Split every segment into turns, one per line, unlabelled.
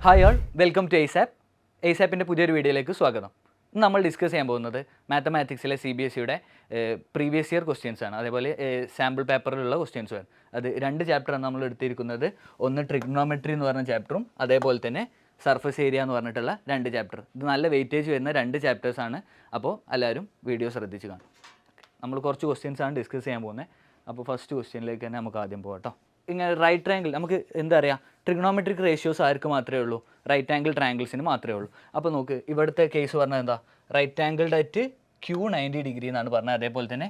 Hi all, welcome to Aceapp. എയ്സാപ്പിൻ്റെ പുതിയൊരു വീഡിയോയിലേക്ക് സ്വാഗതം. ഇന്ന് നമ്മൾ ഡിസ്കസ് ചെയ്യാൻ പോകുന്നത് മാത്തമാറ്റിക്സിലെ CBSEയുടെ പ്രീവിയസ് ഇയർ ക്വസ്റ്റ്യൻസ് ആണ്. അതേപോലെ സാമ്പിൾ പേപ്പറിലുള്ള ക്വസ്റ്റ്യൻസ് ആണ്. അത് രണ്ട് ചാപ്റ്ററാണ് നമ്മൾ എടുത്തിരിക്കുന്നത്. ഒന്ന് ട്രിഗ്നോമെട്രി എന്ന് പറഞ്ഞ ചാപ്റ്ററും അതേപോലെ തന്നെ സർഫസ് ഏരിയ എന്ന് പറഞ്ഞിട്ടുള്ള രണ്ട് ചാപ്റ്റർ. ഇത് നല്ല വെയിറ്റേജ് വരുന്ന രണ്ട് ചാപ്റ്റേഴ്സാണ്. അപ്പോൾ എല്ലാവരും വീഡിയോ ശ്രദ്ധിച്ച് കാണും. നമ്മൾ കുറച്ച് ക്വസ്റ്റ്യൻസ് ആണ് ഡിസ്കസ് ചെയ്യാൻ പോകുന്നത്. അപ്പോൾ ഫസ്റ്റ് ക്വസ്റ്റ്യനിലേക്ക് തന്നെ നമുക്ക് ആദ്യം പോകാം കേട്ടോ. ഇങ്ങനെ റൈറ്റ് ട്രയാങ്കിൾ നമുക്ക് എന്താ പറയുക, ട്രിഗ്നോമെട്രിക് റേഷ്യോസ് ആർക്ക് മാത്രമേ ഉള്ളൂ? റൈറ്റ് ആംഗിൾ ട്രയാങ്കിൾസിന് മാത്രമേ ഉള്ളൂ. അപ്പോൾ നോക്ക്, ഇവിടുത്തെ കേസ് പറഞ്ഞാൽ എന്താ, right angled at Q 90 degree എന്നാണ് പറഞ്ഞത്. അതേപോലെ തന്നെ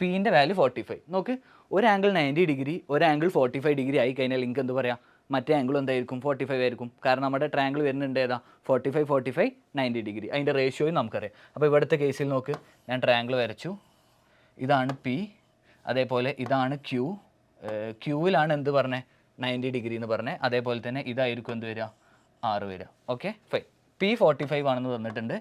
Pൻ്റെ വാല്യൂ 45. നോക്ക്, ഒരു ആംഗിൾ 90 ഡിഗ്രി, ഒരു ആംഗിൾ 45 ഡിഗ്രി ആയി കഴിഞ്ഞാൽ നിങ്ങൾക്ക് എന്ത് പറയാം, മറ്റേ ആംഗിൾ എന്തായിരിക്കും? 45 ആയിരിക്കും. കാരണം നമ്മുടെ ട്രയാങ്കിൾ വരുന്നുണ്ട് ഏതാ, 45 45 90 ഡിഗ്രി. അതിൻ്റെ റേഷ്യോയും നമുക്കറിയാം. അപ്പോൾ ഇവിടുത്തെ കേസിൽ നോക്ക്, ഞാൻ ട്രയാങ്കിൾ വരച്ചു. ഇതാണ് P, അതേപോലെ ഇതാണ് Q. ക്യൂവിലാണ് എന്ത് പറഞ്ഞത്, 90 ഡിഗ്രി എന്ന് പറഞ്ഞത്. അതേപോലെ തന്നെ ഇതായിരിക്കും എന്ത് വരിക, 6 വരിക. Okay fine. P 45 ആണെന്ന് തന്നിട്ടുണ്ട്.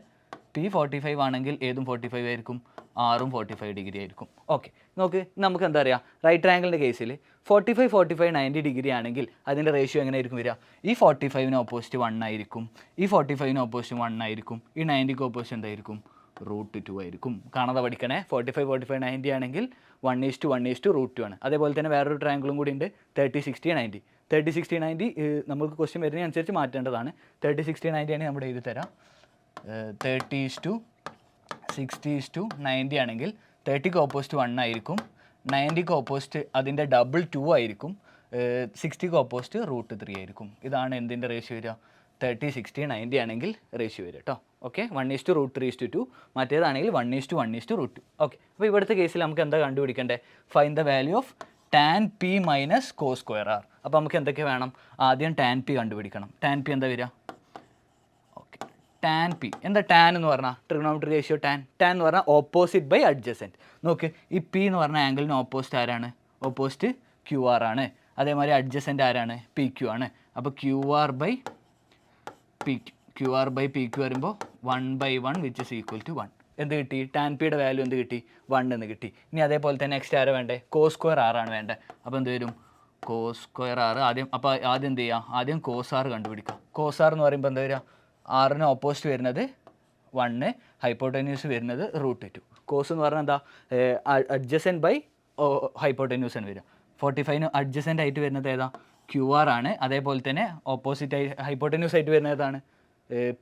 P 45 ആണെങ്കിൽ ഏതും 45 ആയിരിക്കും, 6ഉം 45 ഡിഗ്രി ആയിരിക്കും. ഓക്കെ നോക്ക്, നമുക്ക് എന്താ പറയുക, റൈറ്റ് ട്രയാങ്കിളിൻ്റെ കേസിൽ 45 45 90 ഡിഗ്രി ആണെങ്കിൽ അതിൻ്റെ റേഷ്യോ എങ്ങനെ ആയിരിക്കും വരിക? ഈ 45ന് ഓപ്പോസിറ്റ് 1 ആയിരിക്കും, ഈ 45ന് ഓപ്പോസിറ്റ് 1 ആയിരിക്കും, ഈ 90ക്ക് ഓപ്പോസിറ്റ് എന്തായിരിക്കും? √2 ആയിരിക്കും. കാണാതെ പഠിക്കണേ. 45 45 90 ആണെങ്കിൽ 1:1:√2 ആണ്. അതേപോലെ തന്നെ വേറൊരു ട്രയാങ്കിളും കൂടി ഉണ്ട്, 30 60 90. 30 60 90 നമുക്ക് ക്വസ്റ്റ്യൻ വരുന്നതിനനുസരിച്ച് മാറ്റേണ്ടതാണ്. 30 60 90 ആണെങ്കിൽ നമ്മുടെ എഴുതി തരാം. 30 60 90 ആണെങ്കിൽ 30ക്ക് ഓപ്പോസിറ്റ് 1 ആയിരിക്കും, 90ക്ക് ഓപ്പോസിറ്റ് അതിൻ്റെ ഡബിൾ 2 ആയിരിക്കും, 60ക്ക് ഓപ്പോസിറ്റ് √3 ആയിരിക്കും. ഇതാണ് എന്തിൻ്റെ റേഷ്യോ വരിക? 30 60 90 ആണെങ്കിൽ റേഷ്യോ വരിക കേട്ടോ. ഓക്കെ 1:√3:2. മറ്റേതാണെങ്കിൽ 1:1:√2. ഓക്കെ, അപ്പോൾ ഇവിടുത്തെ കേസിൽ നമുക്ക് എന്താ കണ്ടുപിടിക്കേണ്ടത്? Find the value of tan P minus cos square R. അപ്പോൾ നമുക്ക് എന്തൊക്കെ വേണം? ആദ്യം tan P കണ്ടുപിടിക്കണം. tan P എന്താ വരിക? ഓക്കെ, tan P എന്താ? tan എന്ന് പറഞ്ഞാൽ ട്രിഗണോമെട്രി റേഷ്യോ tan എന്ന് പറഞ്ഞാൽ ഓപ്പോസിറ്റ് ബൈ അഡ്ജസൻറ്റ്. നോക്ക്, ഈ P എന്ന് പറഞ്ഞ ആംഗിളിന് ഓപ്പോസിറ്റ് ആരാണ്? ഓപ്പോസിറ്റ് QR ആണ്. അതേമാതിരി അഡ്ജസൻറ്റ് ആരാണ്? PQ ആണ്. അപ്പോൾ QR by PQ വരുമ്പോൾ 1/1 വിച്ച് ഇസ് ഈക്വൽ ടു 1. എന്ത് കിട്ടി? tan Pയുടെ വാല്യൂ എന്ത് കിട്ടി? 1 എന്ന് കിട്ടി. ഇനി അതേപോലെ തന്നെ നെക്സ്റ്റ് ആരാ വേണ്ടേ? cos സ്ക്വയർ R ആണ് വേണ്ടത്. അപ്പോൾ എന്ത് വരും? cos സ്ക്വയർ R ആദ്യം. അപ്പോൾ ആദ്യം എന്ത് ചെയ്യുക? ആദ്യം cos R കണ്ടുപിടിക്കുക. cos R എന്ന് പറയുമ്പോൾ എന്താ വരിക? ആറിന് ഓപ്പോസിറ്റ് വരുന്നത് 1, ഹൈപ്പോട്ടന്യൂസ് വരുന്നത് √2. കോസ് എന്ന് പറഞ്ഞാൽ എന്താ? അഡ്ജസൻറ്റ് ബൈ ഹൈപ്പോട്ടന്യൂസ് ആണ് വരിക. 45ന് അഡ്ജസൻറ്റ് ആയിട്ട് വരുന്നത് ഏതാ? QR ആണ്. അതേപോലെ തന്നെ ഓപ്പോസിറ്റ് ആയി ഹൈപ്പോട്ടന്യൂസ് ആയിട്ട് വരുന്നത് ഏതാണ്?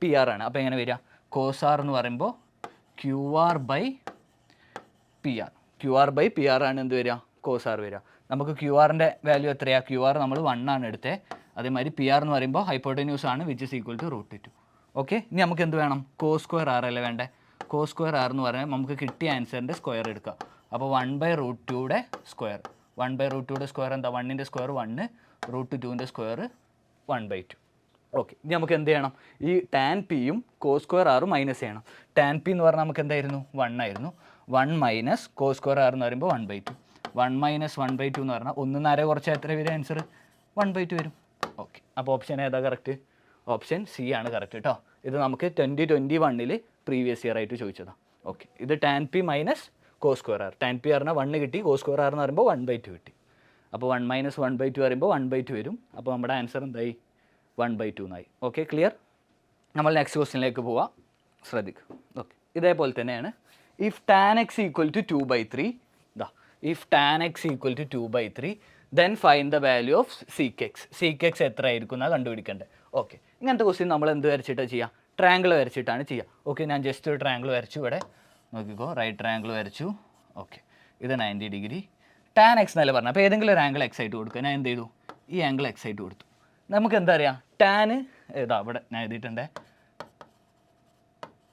PR ആണ്. അപ്പോൾ എങ്ങനെ വരിക? cos R എന്ന് പറയുമ്പോൾ QR by PR ആണ് എന്ത് വരിക? cos R വരിക. നമുക്ക് QR-ൻ്റെ വാല്യൂ എത്രയാണ്? QR നമ്മൾ 1 ആണ് എടുത്തത്. അതേമാതിരി PR എന്ന് പറയുമ്പോൾ ഹൈപ്പോട്ടന്യൂസ് ആണ് which is equal to √2. Okay, ഇനി നമുക്ക് എന്ത് വേണം? cos സ്ക്വയർ R അല്ലേ വേണ്ടേ? cos സ്ക്വയർ R എന്ന് പറഞ്ഞാൽ നമുക്ക് കിട്ടിയ ആൻസറിൻ്റെ സ്ക്വയർ എടുക്കുക. അപ്പോൾ 1/√2യുടെ സ്ക്വയർ. 1/√2യുടെ സ്ക്വയർ എന്താ? 1ൻ്റെ സ്ക്വയർ 1, √2ൻ്റെ സ്ക്വയർ 1/2. ഓക്കെ, ഇനി നമുക്ക് എന്ത് ചെയ്യണം? ഈ tan Pയും cos സ്ക്വയർ Rഉം മൈനസ് ചെയ്യണം. tan P എന്ന് പറഞ്ഞാൽ നമുക്ക് എന്തായിരുന്നു? 1 ആയിരുന്നു. 1 മൈനസ് cos സ്ക്വയർ R എന്ന് പറയുമ്പോൾ 1/2. 1 മൈനസ് 1/2 എന്ന് പറഞ്ഞാൽ 1 കുറച്ച് എത്ര വരും ആൻസർ? 1/2 വരും. ഓക്കെ, അപ്പോൾ ഓപ്ഷൻ ഏതാ കറക്റ്റ്? ഓപ്ഷൻ C ആണ് കറക്റ്റ് കേട്ടോ. ഇത് നമുക്ക് 2021 പ്രീവിയസ് ഇയർ ആയിട്ട് ചോദിച്ചതാണ്. ഓക്കെ, ഇത് tan P minus cos square R. tan P പറഞ്ഞാൽ 1 കിട്ടി, cos സ്ക്വയർ R എന്ന് പറയുമ്പോൾ 1/2 കിട്ടി. അപ്പോൾ 1 മൈനസ് 1/2 പറയുമ്പോൾ 1/2 വരും. അപ്പോൾ നമ്മുടെ ആൻസർ എന്തായി? 1/2 എന്നായി. Okay clear. നമ്മൾ നെക്സ്റ്റ് ക്വസ്റ്റ്യനിലേക്ക് പോവാം, ശ്രദ്ധിക്കുക. ഓക്കെ, ഇതേപോലെ തന്നെയാണ്. If tan x equal to 2/3, if tan x equal to 2/3 then find the value of sec x എത്ര ആയിരിക്കും എന്നാണ് കണ്ടുപിടിക്കേണ്ടത്. ഓക്കെ, ഇങ്ങനത്തെ ക്വസ്റ്റ്യൻ നമ്മൾ എന്ത് വരച്ചിട്ടാണ് ചെയ്യുക? ട്രയാങ്കിൾ വരച്ചിട്ടാണ് ചെയ്യുക. ഓക്കെ, ഞാൻ ജസ്റ്റ് ഒരു ട്രയാങ്കിൾ വരച്ചു. ഇവിടെ നോക്കിക്കോ, റൈറ്റ് ട്രയാങ്കിൾ വരച്ചു. ഓക്കെ, ഇത് 90 ഡിഗ്രി. tan x എന്നല്ല പറഞ്ഞത്. അപ്പോൾ ഏതെങ്കിലും ഒരു ആംഗിൾ x ആയിട്ട് കൊടുക്കുക. ഞാൻ എന്ത് ചെയ്തു? ഈ ആംഗിൾ x ആയിട്ട് കൊടുത്തു. നമുക്ക് എന്താ അറിയാം? tan ഏതാ ഇവിടെ ഞാൻ എഴുതിയിട്ടുണ്ട്.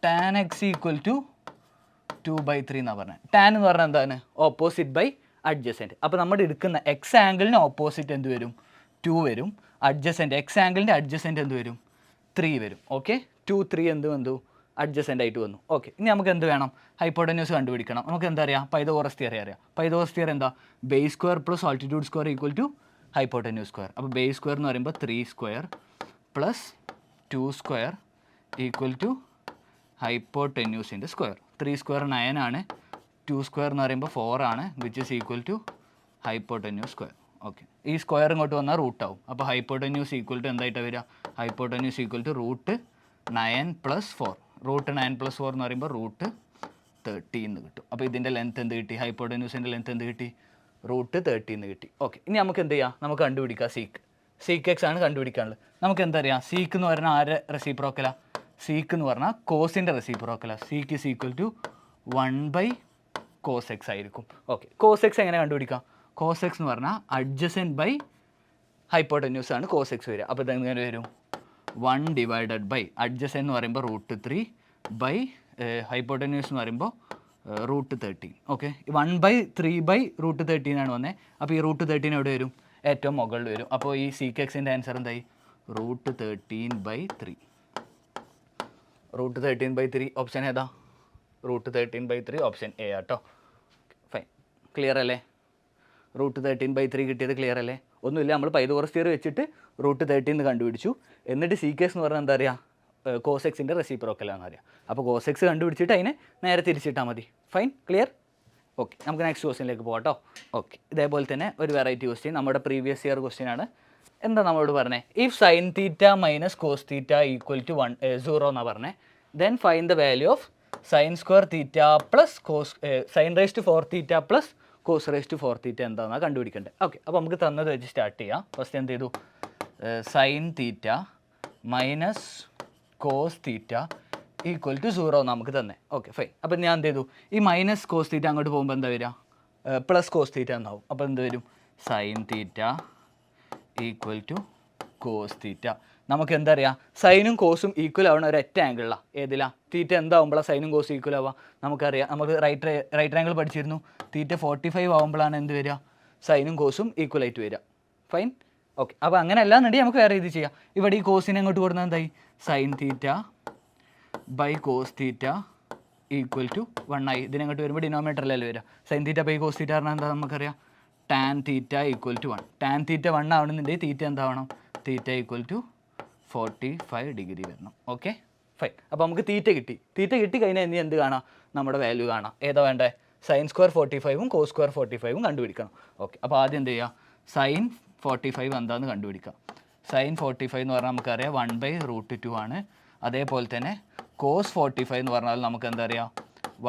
tan x ഈക്വൽ ടു 2/3 എന്നാണ് പറഞ്ഞത്. tan എന്ന് പറഞ്ഞാൽ എന്താണ്? Opposite by adjacent. അപ്പോൾ നമ്മൾ എടുക്കുന്ന എക്സ് ആംഗിളിന് ഓപ്പോസിറ്റ് എന്ത് വരും? 2 വരും. അഡ്ജസൻറ്റ് എക്സ് ആംഗിളിൻ്റെ അഡ്ജസൻറ്റ് എന്ത് വരും? 3 വരും. ഓക്കെ, 2 3 എന്ത് വന്നു? അഡ്ജസൻ്റ് ആയിട്ട് വന്നു. ഓക്കെ, ഇനി നമുക്ക് എന്ത് വേണം? ഹൈപ്പോട്ടന്യൂസ് കണ്ടുപിടിക്കണം. നമുക്ക് എന്താ അറിയാം? പൈതഗോറസ് തിയറി അറിയാം. പൈതഗോറസ് തിയറി എന്താ? Base square plus altitude square equal to hypotenuse square. അപ്പോൾ ബേസ് സ്ക്വയർ എന്ന് പറയുമ്പോൾ 3 square plus 2 square equal to ഹൈപ്പോട്ടന്യൂസിൻ്റെ സ്ക്വയർ. 3 സ്ക്വയർ 9 ആണ്, 2 സ്ക്വയർ എന്ന് പറയുമ്പോൾ 4 ആണ്, which is equal to hypotenuse square. Okay. ഈ സ്ക്വയർ ഇങ്ങോട്ട് വന്നാൽ റൂട്ട് ആവും. അപ്പോൾ ഹൈപ്പോട്ടന്യൂസ് ഈക്വൽ ടു എന്തായിട്ടാണ് വരിക? Hypotenuse equal to √9+4. √9+4 എന്ന് പറയുമ്പോൾ √13 എന്ന് കിട്ടും. അപ്പോൾ ഇതിൻ്റെ ലെങ്ത് എന്ത് കിട്ടി? ഹൈപ്പോട്ടന്യൂസിൻ്റെ ലെങ്ത് എന്ത് കിട്ടി? √13 എന്ന് കിട്ടി. ഓക്കെ. ഇനി നമുക്ക് എന്ത് ചെയ്യാം? നമുക്ക് കണ്ടുപിടിക്കാം സീക്ക് എക്സ് ആണ് കണ്ടുപിടിക്കാനുള്ളത്. നമുക്ക് എന്തറിയാം? സീക്ക് എന്ന് പറഞ്ഞാൽ ആരെ റെസിപ്രോക്കലാ? സീക്ക് എന്ന് പറഞ്ഞാൽ കോസിൻ്റെ റെസിപ്രോക്കലാ. Sec is equal to 1/cos x ആയിരിക്കും. ഓക്കെ. cos x എങ്ങനെ കണ്ടുപിടിക്കാം? cos x എന്ന് പറഞ്ഞാൽ അഡ്ജസൻറ്റ് ബൈ ഹൈപ്പോട്ടന്യൂസ് ആണ് cos x വരിക. അപ്പോൾ ഇതെങ്ങനെ വരും? 1 ഡിവൈഡഡ് ബൈ അഡ്ജസൻറ്റ് എന്ന് പറയുമ്പോൾ √3 ബൈ ഹൈപ്പോട്ടന്യൂസ് എന്ന് പറയുമ്പോൾ √13. ഓക്കെ. 1/3/√13 ആണ് വന്നത്. അപ്പോൾ ഈ √13 എവിടെ വരും? ഏറ്റവും മുകളിൽ വരും. അപ്പോൾ ഈ സീക്ക് എക്സിൻ്റെ ആൻസർ എന്തായി? √13/3. √13/3 ഓപ്ഷൻ ഏതാ? √13/3 ഓപ്ഷൻ എ ആട്ടോ. ഫൈൻ. ക്ലിയർ അല്ലേ? √13/3 കിട്ടിയത് ക്ലിയർ അല്ലേ? ഒന്നുമില്ല, നമ്മൾ പൈതഗോറസ് തിയറി വെച്ചിട്ട് √13 എന്ന് കണ്ടുപിടിച്ചു. എന്നിട്ട് സീക്ക് എക്സ് എന്ന് പറഞ്ഞാൽ എന്താ പറയുക? cos എക്സിൻ്റെ റെസിപ്രോക്കലാണെന്ന് അറിയാം. അപ്പോൾ cos x കണ്ടുപിടിച്ചിട്ട് അതിനെ നേരെ തിരിച്ചിട്ടാൽ മതി. ഫൈൻ. ക്ലിയർ? ഓക്കെ. നമുക്ക് നെക്സ്റ്റ് ക്വസ്റ്റ്യനിലേക്ക് പോകാം കേട്ടോ. ഓക്കെ. ഇതേപോലെ തന്നെ ഒരു വെറൈറ്റി ക്വസ്റ്റ്യൻ, നമ്മുടെ പ്രീവിയസ് ഇയർ ക്വസ്റ്റ്യൻ ആണ്. എന്താ നമ്മളോട് പറഞ്ഞത്? ഇഫ് sin θ - cos θ = 0 എന്നാണ് പറഞ്ഞത്. Then find the value of sin² θ plus sin⁴θ plus cos⁴θ എന്താണെന്നാണ് കണ്ടുപിടിക്കേണ്ടത്. ഓക്കെ. അപ്പോൾ നമുക്ക് തന്നത് വെച്ച് സ്റ്റാർട്ട് ചെയ്യാം. ഫസ്റ്റ് എന്ത് ചെയ്തു? sin θ - cos θ = 0 നമുക്ക് തന്നെ. ഓക്കെ. ഫൈൻ. അപ്പോൾ ഞാൻ എന്ത് ചെയ്തു? ഈ -cos θ അങ്ങോട്ട് പോകുമ്പോൾ എന്താ വരിക? +cos θ എന്നാവും. അപ്പോൾ എന്ത് വരും? sin θ = cos θ. നമുക്ക് എന്താ അറിയാം? സൈനും കോസും ഈക്വൽ ആവണ ഒരു ഒറ്റ ആംഗിളിലാണ്. ഏതിലാ? തീറ്റ എന്താവുമ്പോഴാണ് സൈനും കോസും ഈക്വൽ ആവുക? നമുക്കറിയാം. നമുക്ക് റൈറ്റ് ആംഗിൾ പഠിച്ചിരുന്നു. തീറ്റ 45 ആവുമ്പോഴാണ് എന്ത് വരിക? സൈനും കോസും ഈക്വൽ ആയിട്ട് വരിക. ഫൈൻ. ഓക്കെ. അപ്പോൾ അങ്ങനെ അല്ലാന്നുണ്ടെങ്കിൽ നമുക്ക് വേറെ ഇത് ചെയ്യാം. ഇവിടെ ഈ കോസിനെ അങ്ങോട്ട് കൊടുക്കുന്നത് എന്തായി? sin θ /cos θ = 1 ആയി. ഇതിനങ്ങോട്ട് വരുമ്പോൾ ഡിനോമിനേറ്ററിലല്ലേ വരിക? sin θ /cos θ പറഞ്ഞാൽ എന്താ നമുക്കറിയാം? tan θ = 1. tan θ 1 ആവണമെന്നുണ്ടെങ്കിൽ തീറ്റ എന്താവണം? θ = 45 ഡിഗ്രി വരണം. ഓക്കെ. ഫൈൻ. അപ്പോൾ നമുക്ക് തീറ്റ കിട്ടി. തീറ്റ കിട്ടി കഴിഞ്ഞാൽ ഇനി എന്ത് കാണാം? നമ്മുടെ വാല്യൂ കാണാം. ഏതാ വേണ്ടേ? sin² 45ഉം cos² 45ഉം കണ്ടുപിടിക്കണം. ഓക്കെ. അപ്പോൾ ആദ്യം എന്ത് ചെയ്യുക? sin 45 എന്താണെന്ന് കണ്ടുപിടിക്കാം. sin 45 എന്ന് പറഞ്ഞാൽ നമുക്കറിയാം 1/√2 ആണ്. അതേപോലെ തന്നെ cos 45 എന്ന് പറഞ്ഞാൽ നമുക്ക് എന്താ അറിയാം?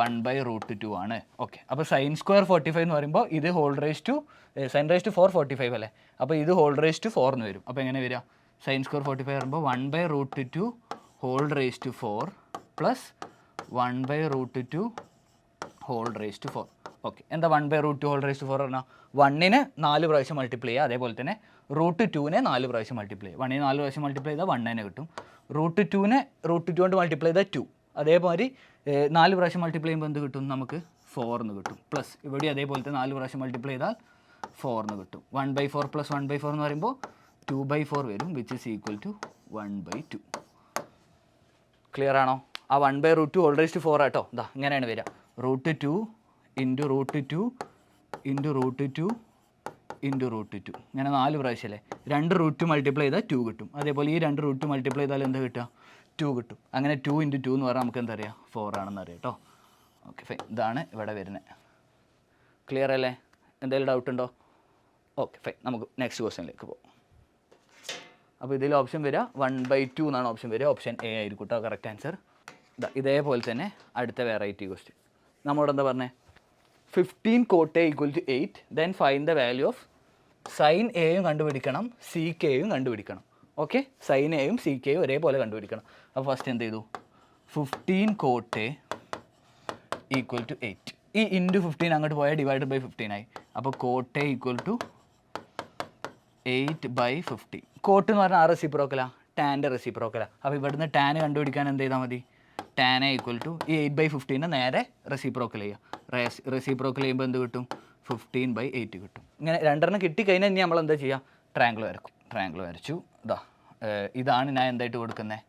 1/√2 ആണ്. ഓക്കെ. അപ്പോൾ sin² 45 എന്ന് പറയുമ്പോൾ ഇത് sin⁴ 45 അല്ലേ? അപ്പോൾ ഇത്4 എന്ന് വരും. അപ്പോൾ എങ്ങനെ വരിക? sin² 45 പറയുമ്പോൾ 1/√2 4 പ്ലസ് 1/√2 4. ഓക്കെ. എന്താ 1/√2 പറഞ്ഞാൽ? 1നെ 4 പ്രാവശ്യം മൾട്ടിപ്ലൈ ചെയ്യുക. അതേപോലെ തന്നെ √2നെ 4 പ്രാവശ്യം മൾട്ടിപ്ലൈ ചെയ്യുക. 1നെ 4 പ്രാവശ്യം മൾട്ടിപ്ലൈ ചെയ്താൽ 1 തന്നെ കിട്ടും. √2നെ √2 കൊണ്ട് മൾട്ടിപ്ലൈ ചെയ്താൽ 2. അതേമാതിരി 4 പ്രാവശ്യം മൾട്ടിപ്ലൈ ചെയ്യുമ്പോൾ എന്ത് കിട്ടും? നമുക്ക് 4 എന്ന് കിട്ടും. പ്ലസ് ഇവിടെ അതേപോലത്തെ 4 പ്രാവശ്യം മൾട്ടിപ്ലൈ ചെയ്താൽ 4 എന്ന് കിട്ടും. 1/4 പ്ലസ് 1/4 എന്ന് പറയുമ്പോൾ 2/4 വരും, which is equal to 1/2. Clear ആണോ? ആ 1/√2 4 ആട്ടോ. ഇതാ ഇങ്ങനെയാണ് വരിക. √2 × √2 × √2 × √2. ഇങ്ങനെ 4 പ്രാവശ്യം അല്ലേ? 2 √2 മൾട്ടിപ്ലൈ ചെയ്താൽ 2 കിട്ടും. അതേപോലെ ഈ 2 √2 മൾട്ടിപ്ലൈ ചെയ്താൽ എന്താ കിട്ടുക? 2 കിട്ടും. അങ്ങനെ 2 × 2 എന്ന് പറഞ്ഞാൽ നമുക്ക് എന്താ അറിയാം? 4 ആണെന്ന് അറിയാം കേട്ടോ. ഓക്കെ. ഫൈൻ. ഇതാണ് ഇവിടെ വരുന്നത്. ക്ലിയർ അല്ലേ? എന്തെങ്കിലും ഡൗട്ട് ഉണ്ടോ? ഓക്കെ. ഫൈൻ. നമുക്ക് നെക്സ്റ്റ് ക്വസ്റ്റ്യനിലേക്ക് പോകാം. അപ്പോൾ ഇതിൽ ഓപ്ഷൻ വരിക 1/2 എന്നാണ് ഓപ്ഷൻ വരിക. ഓപ്ഷൻ എ ആയിരിക്കും കേട്ടോ കറക്റ്റ് ആൻസർ. ഇതേപോലെ തന്നെ അടുത്ത വെറൈറ്റി ക്വസ്റ്റ്യൻ നമ്മളോട് എന്താ പറഞ്ഞത്? 15 cot A = 8. Then find the value of sin എയും കണ്ടുപിടിക്കണം, sec എയും കണ്ടുപിടിക്കണം. ഓക്കെ. sin എയും sec എയും ഒരേപോലെ കണ്ടുപിടിക്കണം. അപ്പോൾ ഫസ്റ്റ് എന്ത് ചെയ്തു? 15 cot A = 8. ഈ ഇൻറ്റു 15 അങ്ങോട്ട് പോയാൽ ഡിവൈഡഡ് ബൈ 15 ആയി. അപ്പോൾ cot A = 8/50. കോട്ട് എന്ന് പറഞ്ഞാൽ റെസിപ്രോക്കലാ? ടാൻ്റെ റെസിപ്രോക്കലാ. അപ്പോൾ ഇവിടുന്ന് ടാൻ കണ്ടുപിടിക്കാൻ എന്ത് ചെയ്താൽ മതി? tan A = ഈ 8/15 നേരെ റെസിപ്രോക്കൽ ചെയ്യുക. റെസിപ്രോക്കൽ ചെയ്യുമ്പോൾ എന്ത് കിട്ടും? 15/8 കിട്ടും. ഇങ്ങനെ രണ്ടെണ്ണം കിട്ടിക്കഴിഞ്ഞാൽ ഇനി നമ്മൾ എന്താ ചെയ്യുക? ട്രയാങ്കിൾ വരക്കും. ട്രയാങ്കിൾ വരച്ചു. ഇതാണ് ഞാൻ എന്തായിട്ട് കൊടുക്കുന്നത്?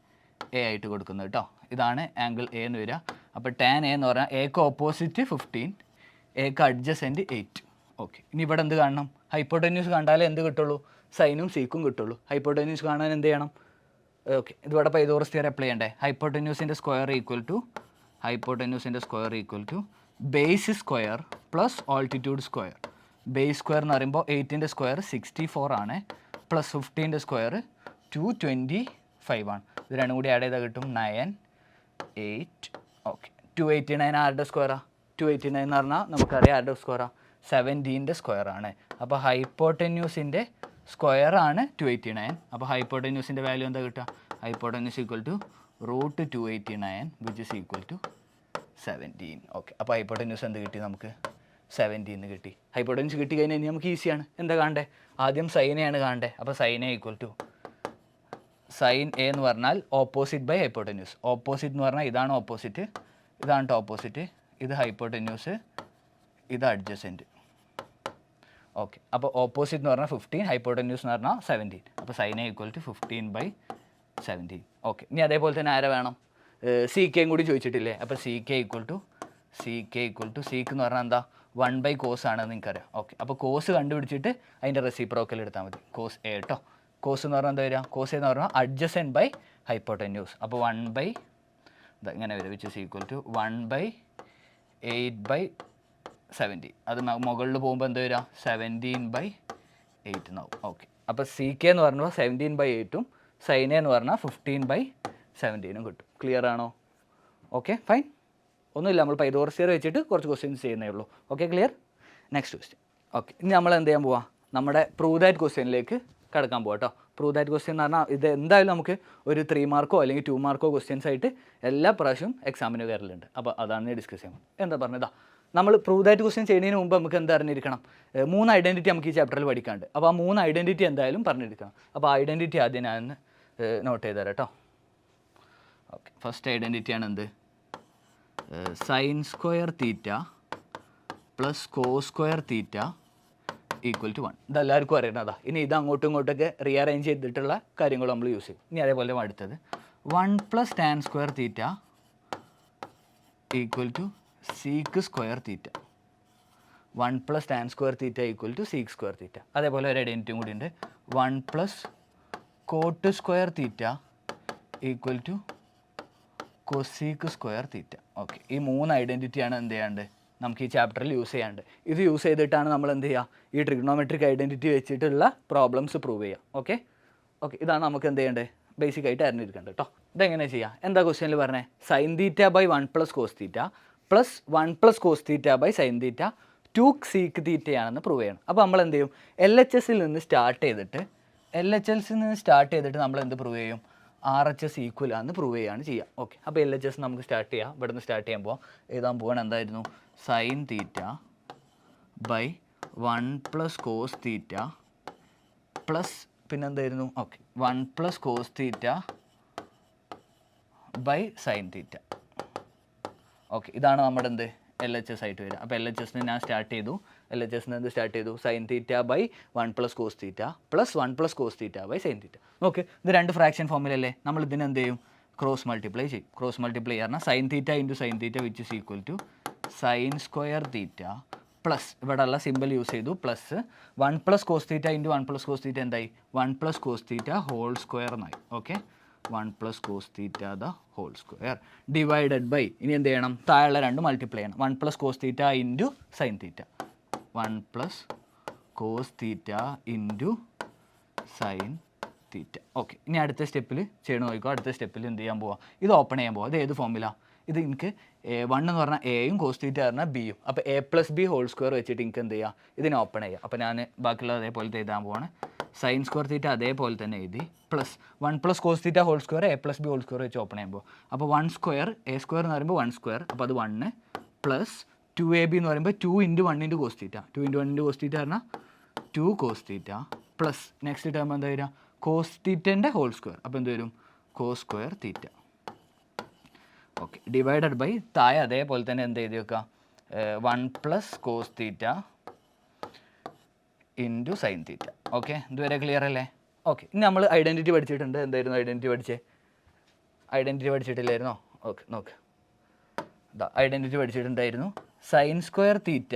എ ആയിട്ട് കൊടുക്കുന്നത് കേട്ടോ. ഇതാണ് ആംഗിൾ എ എന്ന് വരിക. അപ്പോൾ tan A എന്ന് പറഞ്ഞാൽ എക്ക് ഓപ്പോസിറ്റ് 15, എക്ക് അഡ്ജസൻറ്റ് 8. ഓക്കെ. ഇനി ഇവിടെ എന്ത് കാണണം? ഹൈപ്പോട്ടന്യൂസ് കണ്ടാലേ എന്ത് കിട്ടുള്ളൂ? സൈനും സീക്കും കിട്ടുള്ളൂ. ഹൈപ്പോട്ടന്യൂസ് കാണാൻ എന്ത് ചെയ്യണം? ഓക്കെ. ഇതിവിടെ പൈതഗോറസ് തിയറി അപ്ലൈ ചെയ്യണ്ടേ? ഹൈപ്പോട്ടന്യൂസിൻ്റെ square equal to base square plus altitude square. Base square എന്ന് പറയുമ്പോൾ 8ൻ്റെ സ്ക്വയർ 64 ആണ്, പ്ലസ് 15ൻ്റെ സ്ക്വയർ 225 ആണ്. ഇത് രണ്ടും കൂടി ആഡ് ചെയ്താൽ കിട്ടും 9 8. ഓക്കെ, 289 ആരുടെ സ്ക്വയറാണ്? 289 എന്ന് പറഞ്ഞാൽ നമുക്കറിയാം ആരുടെ സ്ക്വയറാണ്? 17ൻ്റെ സ്ക്വയർ ആണ്. അപ്പോൾ ഹൈപ്പോട്ടന്യൂസിൻ്റെ സ്ക്വയർ ആണ് 289. അപ്പോൾ ഹൈപ്പോട്ടന്യൂസിൻ്റെ വാല്യൂ എന്താ കിട്ടുക? Hypotenuse equal to √289 which is equal to 17. Okay, അപ്പോൾ ഹൈപ്പോട്ടന്യൂസ് എന്ത് കിട്ടി നമുക്ക്? 17 കിട്ടി. ഹൈപ്പോട്ടന്യൂസ് കിട്ടി കഴിഞ്ഞാൽ ഇനി നമുക്ക് ഈസിയാണ്. എന്താ കാണണ്ടേ? ആദ്യം സൈനെയാണ് കാണണ്ടേ. അപ്പോൾ sine A equal to sine A എന്ന് പറഞ്ഞാൽ ഓപ്പോസിറ്റ് ബൈ ഹൈപ്പോട്ടന്യൂസ്. ഓപ്പോസിറ്റ് എന്ന് പറഞ്ഞാൽ ഇതാണ് ഓപ്പോസിറ്റ്, ഇതാണ് ഓപ്പോസിറ്റ്, ഇത് ഹൈപ്പോട്ടന്യൂസ്, ഇത് അഡ്ജസൻറ്റ്. ഓക്കെ, അപ്പോൾ ഓപ്പോസിറ്റ് എന്ന് പറഞ്ഞാൽ 15, ഹൈപ്പോട്ടന്യൂസ് എന്ന് പറഞ്ഞാൽ 17. അപ്പോൾ sine A equal to 15/17. Okay, ഇനി അതേപോലെ തന്നെ ആരെ വേണം? സി കെയും കൂടി ചോദിച്ചിട്ടില്ലേ? അപ്പോൾ C K equal to sec എന്ന് പറഞ്ഞാൽ എന്താ? 1/cos ആണെന്ന് നിങ്ങൾക്കറിയാം. ഓക്കെ, അപ്പോൾ കോസ് കണ്ടുപിടിച്ചിട്ട് അതിൻ്റെ റെസിപ്രോക്കൽ എടുത്താൽ മതി. കോസ് എ കേട്ടോ. കോസ് എന്ന് പറഞ്ഞാൽ എന്താ വരിക? കോസ് എന്ന് പറഞ്ഞാൽ അഡ്ജസൻറ്റ് ബൈ ഹൈപ്പോട്ടന്യൂസ്. അപ്പോൾ 1/, ഇങ്ങനെ വരും, വിച്ച് ഇസ് ഈക്വൽ ടു 1/8/70. അത് മുകളിൽ പോകുമ്പോൾ എന്താ വരിക? 17/8 എന്നാവും. ഓക്കെ, അപ്പോൾ സി കെ എന്ന് പറഞ്ഞാൽ 17/8ഉം സൈൻ എന്ന് പറഞ്ഞാൽ 15/17 കിട്ടും. ക്ലിയർ ആണോ? Okay, fine. ഒന്നുമില്ല, നമ്മൾ പൈതോറസിയർ വെച്ചിട്ട് കുറച്ച് ക്വസ്റ്റ്യൻസ് ചെയ്യുന്നേ ഉള്ളൂ. Okay, clear. Next question. Okay, ഇനി നമ്മൾ എന്ത് ചെയ്യാൻ പോവാം? നമ്മുടെ പ്രൂവ് ദാറ്റ് ക്വസ്റ്റ്യനിലേക്ക് കടക്കാൻ പോകാം കേട്ടോ. പ്രൂവ് ദാറ്റ് ക്വസ്റ്റ്യൻ എന്ന് പറഞ്ഞാൽ ഇത് എന്തായാലും നമുക്ക് ഒരു 3 മാർക്കോ അല്ലെങ്കിൽ 2 മാർക്കോ ക്വസ്റ്റ്യൻസ് ആയിട്ട് എല്ലാ പ്രാവശ്യവും എക്സാമിന് കയറലുണ്ട്. അപ്പോൾ അതാണ് ഡിസ്കസ് ചെയ്യുന്നത്. എന്താ പറഞ്ഞതാ, നമ്മൾ പ്രൂവ് ദാറ്റ് ക്വസ്റ്റ്യൻ ചെയ്യുന്നതിന് മുമ്പ് നമുക്ക് എന്താ അറിഞ്ഞിരിക്കണം? 3 ഐഡൻറ്റിറ്റി നമുക്ക് ഈ ചാപ്റ്ററിൽ പഠിക്കാണ്ട്. അപ്പോൾ ആ 3 ഐഡൻറ്റിറ്റി എന്തായാലും പറഞ്ഞിരിക്കണം. അപ്പോൾ ഐഡൻറ്റിറ്റി ആദ്യം ഞാൻ നോട്ട് ചെയ്ത് തരാം കേട്ടോ. ഓക്കെ, ഫസ്റ്റ് ഐഡൻറ്റിറ്റിയാണ് എന്ത്? Sine square theta plus cos square theta equal to 1. ഇതെല്ലാവർക്കും അറിയണതാ. ഇനി ഇത് അങ്ങോട്ടും ഇങ്ങോട്ടൊക്കെ റീഅറേഞ്ച് ചെയ്തിട്ടുള്ള കാര്യങ്ങൾ നമ്മൾ യൂസ് ചെയ്യും. ഇനി അതേപോലെ അടുത്തത് 1 + tan square theta equal to sec square theta. 1 + tan square theta equal to sec square theta. അതേപോലെ ഒരു ഐഡൻറ്റിറ്റിയും കൂടി ഉണ്ട്. 1 + cot square theta equal to cosec square theta. Okay, ഈ 3 ഐഡൻറ്റിറ്റിയാണ് എന്ത് ചെയ്യാണ്ട് നമുക്ക് ഈ ചാപ്റ്ററിൽ യൂസ് ചെയ്യാണ്ട്. ഇത് യൂസ് ചെയ്തിട്ടാണ് നമ്മൾ എന്ത് ചെയ്യുക? ഈ ട്രിഗ്നോമെട്രിക് ഐഡൻറ്റിറ്റി വെച്ചിട്ടുള്ള പ്രോബ്ലംസ് പ്രൂവ് ചെയ്യുക. ഓക്കെ, ഇതാണ് നമുക്ക് എന്ത് ചെയ്യേണ്ടത്? ബേസിക് ആയിട്ട് അറിഞ്ഞിരിക്കേണ്ടത് കേട്ടോ. ഇതെങ്ങനെ ചെയ്യുക? എന്താ ക്വസ്റ്റ്യനിൽ പറഞ്ഞത്? Sine theta by 1 + cos theta plus 1 + cos theta by sine theta 2 sec തീറ്റയാണെന്ന് പ്രൂവ് ചെയ്യണം. അപ്പോൾ നമ്മൾ എന്ത് ചെയ്യും? LHSൽ നിന്ന് സ്റ്റാർട്ട് ചെയ്തിട്ട് നമ്മൾ എന്ത് പ്രൂവ് ചെയ്യും? RHS ഈക്വൽ ആണെന്ന് പ്രൂവ് ചെയ്യുകയാണ് ചെയ്യുക. ഓക്കെ, അപ്പോൾ LHS നമുക്ക് സ്റ്റാർട്ട് ചെയ്യാം. ഇവിടെ നിന്ന് സ്റ്റാർട്ട് ചെയ്യാൻ പോവാം. എഴുതാൻ പോവാൻ എന്തായിരുന്നു? Sine theta by 1 + cos theta plus പിന്നെന്തായിരുന്നു? Okay, 1 + cos theta by sine theta. Okay, ഇതാണ് നമ്മുടെ എന്ത്? LHS ആയിട്ട് വരിക. അപ്പോൾ LHSന് ഞാൻ സ്റ്റാർട്ട് ചെയ്തു. എന്ത് സ്റ്റാർട്ട് ചെയ്തു? Sine theta by 1 + cos theta plus 1 + cos theta by sine theta. Okay, ഇത് 2 ഫ്രാക്ഷൻ ഫോമിലല്ലേ? നമ്മൾ ഇതിന് എന്ത് ചെയ്യും? ക്രോസ് മൾട്ടിപ്ലൈ ചെയ്യും. ക്രോസ് മൾട്ടിപ്ലൈ പറഞ്ഞാൽ sine theta into sine theta which is equal to sine square theta plus ഇവിടെ ഉള്ള സിമ്പിൾ യൂസ് ചെയ്തു plus 1 + cos theta into 1 + cos theta എന്തായി? 1 + കോസ് തീറ്റ ഹോൾ സ്ക്വയർ എന്നായി. Okay, 1 + cos theta the whole square divided by, ഇനി എന്ത് ചെയ്യണം? താഴെയുള്ള 2 multiply ചെയ്യണം. 1 + cos theta into sine theta. 1 + cos theta into sine theta. Okay, ഇനി അടുത്ത സ്റ്റെപ്പിൽ ചെയ്യണം നോക്കിക്കോ. അടുത്ത സ്റ്റെപ്പിൽ എന്ത് ചെയ്യാൻ പോവാം? ഇത് ഓപ്പൺ ചെയ്യാൻ പോവാം. അത് ഏത് ഫോമിലാണ്? ഇത് എനിക്ക് 1 എന്ന് പറഞ്ഞാൽ എയും കോസ് തീറ്റ പറഞ്ഞാൽ ബിയും. അപ്പോൾ a + b ഹോൾ സ്ക്വയർ വെച്ചിട്ട് എനിക്ക് എന്ത് ചെയ്യുക? ഇതിനെ ഓപ്പൺ ചെയ്യുക. അപ്പോൾ ഞാൻ ബാക്കിയുള്ള അതേപോലത്തെ എഴുതാൻ പോവാണ്. സൈൻ സ്ക്വയർ തീറ്റ അതേപോലെ തന്നെ എഴുതി plus 1 + cos theta whole square a + b whole square വെച്ച് ഓപ്പൺ ചെയ്യുമ്പോൾ അപ്പോൾ 1 സ്ക്വയർ a സ്ക്വയർ എന്ന് പറയുമ്പോൾ 1 സ്ക്വയർ, അപ്പോൾ അത് 1 പ്ലസ് 2ab എന്ന് പറയുമ്പോൾ 2 × 1 × കോസ് തീറ്റ. 2 × 1 × കോസ് തീറ്റ പറഞ്ഞാൽ 2 cos theta plus next term എന്താ വരിക? കോസ് തീറ്റൻ്റെ ഹോൾ സ്ക്വയർ. അപ്പോൾ എന്ത് വരും? Cos square theta. Okay, divided by താഴെ അതേപോലെ തന്നെ എന്ത് എഴുതി വെക്കുക? 1 + cos theta into sine theta. Okay, ഇതുവരെ ക്ലിയർ അല്ലേ? ഓക്കെ, ഇനി നമ്മൾ ഐഡൻറ്റിറ്റി പഠിച്ചിട്ടുണ്ട്. എന്തായിരുന്നു ഐഡൻറ്റിറ്റി പഠിച്ചിട്ടില്ലായിരുന്നോ? ഓക്കെ, നോക്ക്, ഐഡൻറ്റിറ്റി പഠിച്ചിട്ടുണ്ടായിരുന്നു. Sine square theta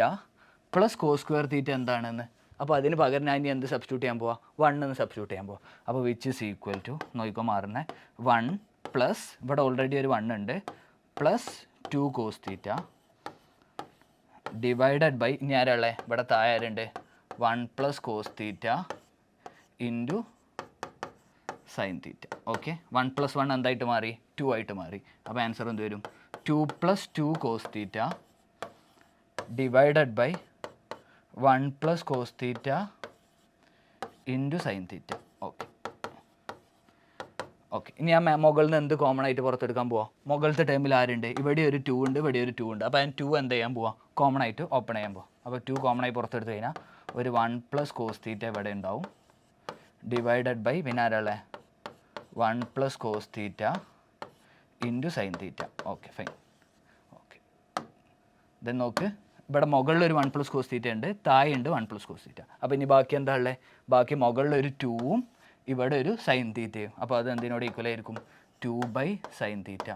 plus cos square theta എന്താണെന്ന്. അപ്പോൾ അതിന് പകരം ഞാൻ ഇനി എന്ത് സബ്സ്റ്റിറ്റ്യൂട്ട് ചെയ്യാൻ പോവാം? 1 എന്ന് സബ്സ്റ്റിറ്റ്യൂട്ട് ചെയ്യാൻ പോവാം. അപ്പോൾ വിച്ച് ഇസ് ഈക്വൽ ടു നോക്കിക്കോ മാറുന്നത് 1 പ്ലസ് ഇവിടെ ഓൾറെഡി ഒരു 1 ഉണ്ട് plus 2 cos theta divided by ഇനി ആരാളെ ഇവിടെ താഴെ ആരുണ്ട് 1 + cos theta into sine theta. Okay, 1 + 1 എന്തായിട്ട് മാറി 2 ആയിട്ട് മാറി. അപ്പോൾ ആൻസർ എന്ത് വരും 2 + 2 cos theta divided by 1 + cos theta into sine theta. Okay okay, ഇനി ഞാൻ മുകളിൽ നിന്ന് എന്ത് കോമൺ ആയിട്ട് പുറത്തെടുക്കാൻ പോവാം? മുകളിലത്തെ ടേമിൽ ആരുണ്ട്? ഇവിടെ ഒരു 2 ഉണ്ട്, ഇവിടെ ഒരു 2 ഉണ്ട്. അപ്പോൾ ഞാൻ 2 എന്ത് ചെയ്യാൻ പോവാം? കോമൺ ആയിട്ട് ഓപ്പൺ ചെയ്യാൻ പോവാം. അപ്പോൾ 2 കോമൺ ആയി പുറത്തെടുത്ത് കഴിഞ്ഞാൽ ഒരു 1 + cos തീറ്റ ഇവിടെ ഉണ്ടാവും ഡിവൈഡഡ് ബൈ പിന്നെ ആരാളെ 1 + cos theta into sine theta. Okay fine. Okay, then നോക്ക്, ഇവിടെ മുകളിൽ ഒരു 1 + cos തീറ്റ ഉണ്ട്, താഴെ ഉണ്ട് 1 + cos തീറ്റ. അപ്പോൾ ഇനി ബാക്കി എന്താ ഉള്ളത്? ബാക്കി മുകളിൽ ഒരു 2ഉം ഇവിടെ ഒരു സൈൻ തീറ്റയും. അപ്പോൾ അത് എന്തിനോട് ഈക്വൽ ആയിരിക്കും? 2/sin തീറ്റ.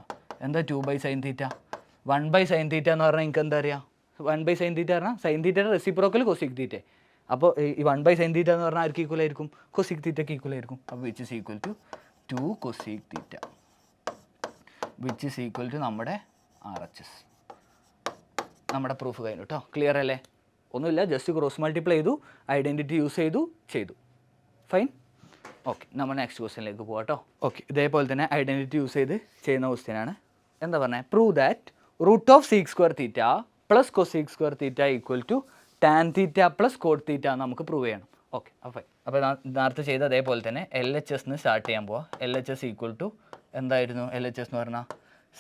എന്താ 2/sin തീറ്റ? 1/sin തീറ്റ എന്ന് പറഞ്ഞാൽ എനിക്ക് എന്താ അറിയാം? 1/sin തീറ്റ പറഞ്ഞാൽ സൈൻ തീറ്റയുടെ റെസിപ്രോക്കൽ കൊസിക് തീറ്റ. അപ്പോൾ ഈ 1/sin തീറ്റ എന്ന് പറഞ്ഞാൽ ആർക്ക് ഈക്വൽ ആയിരിക്കും? കൊസിക് തീറ്റയ്ക്ക് ഈക്വൽ ആയിരിക്കും. അപ്പോൾ which is equal to 2 cosec theta which is equal to നമ്മുടെ RHS. നമ്മുടെ പ്രൂഫ് കഴിഞ്ഞു കേട്ടോ. ക്ലിയർ അല്ലേ? ഒന്നുമില്ല, ജസ്റ്റ് ക്രോസ് മൾട്ടിപ്ലൈ ചെയ്തു, ഐഡൻറ്റിറ്റി യൂസ് ചെയ്തു. ഫൈൻ. ഓക്കെ, നമ്മൾ നെക്സ്റ്റ് ക്വസ്റ്റ്യനിലേക്ക് പോകാം കേട്ടോ. ഓക്കെ, ഇതേപോലെ തന്നെ ഐഡൻറ്റിറ്റി യൂസ് ചെയ്ത് ചെയ്യുന്ന ക്വസ്റ്റ്യനാണ്. എന്താ പറഞ്ഞത്? Prove that √(sec² theta + cosec² theta equal to tan theta + cot theta നമുക്ക് പ്രൂവ് ചെയ്യണം. ഓക്കെ, അപ്പോൾ നേരത്തെ ചെയ്ത അതേപോലെ തന്നെ LHS സ്റ്റാർട്ട് ചെയ്യാൻ പോവാം. LHS ഈക്വൽ ടു എന്തായിരുന്നു? LHS എന്ന് പറഞ്ഞാൽ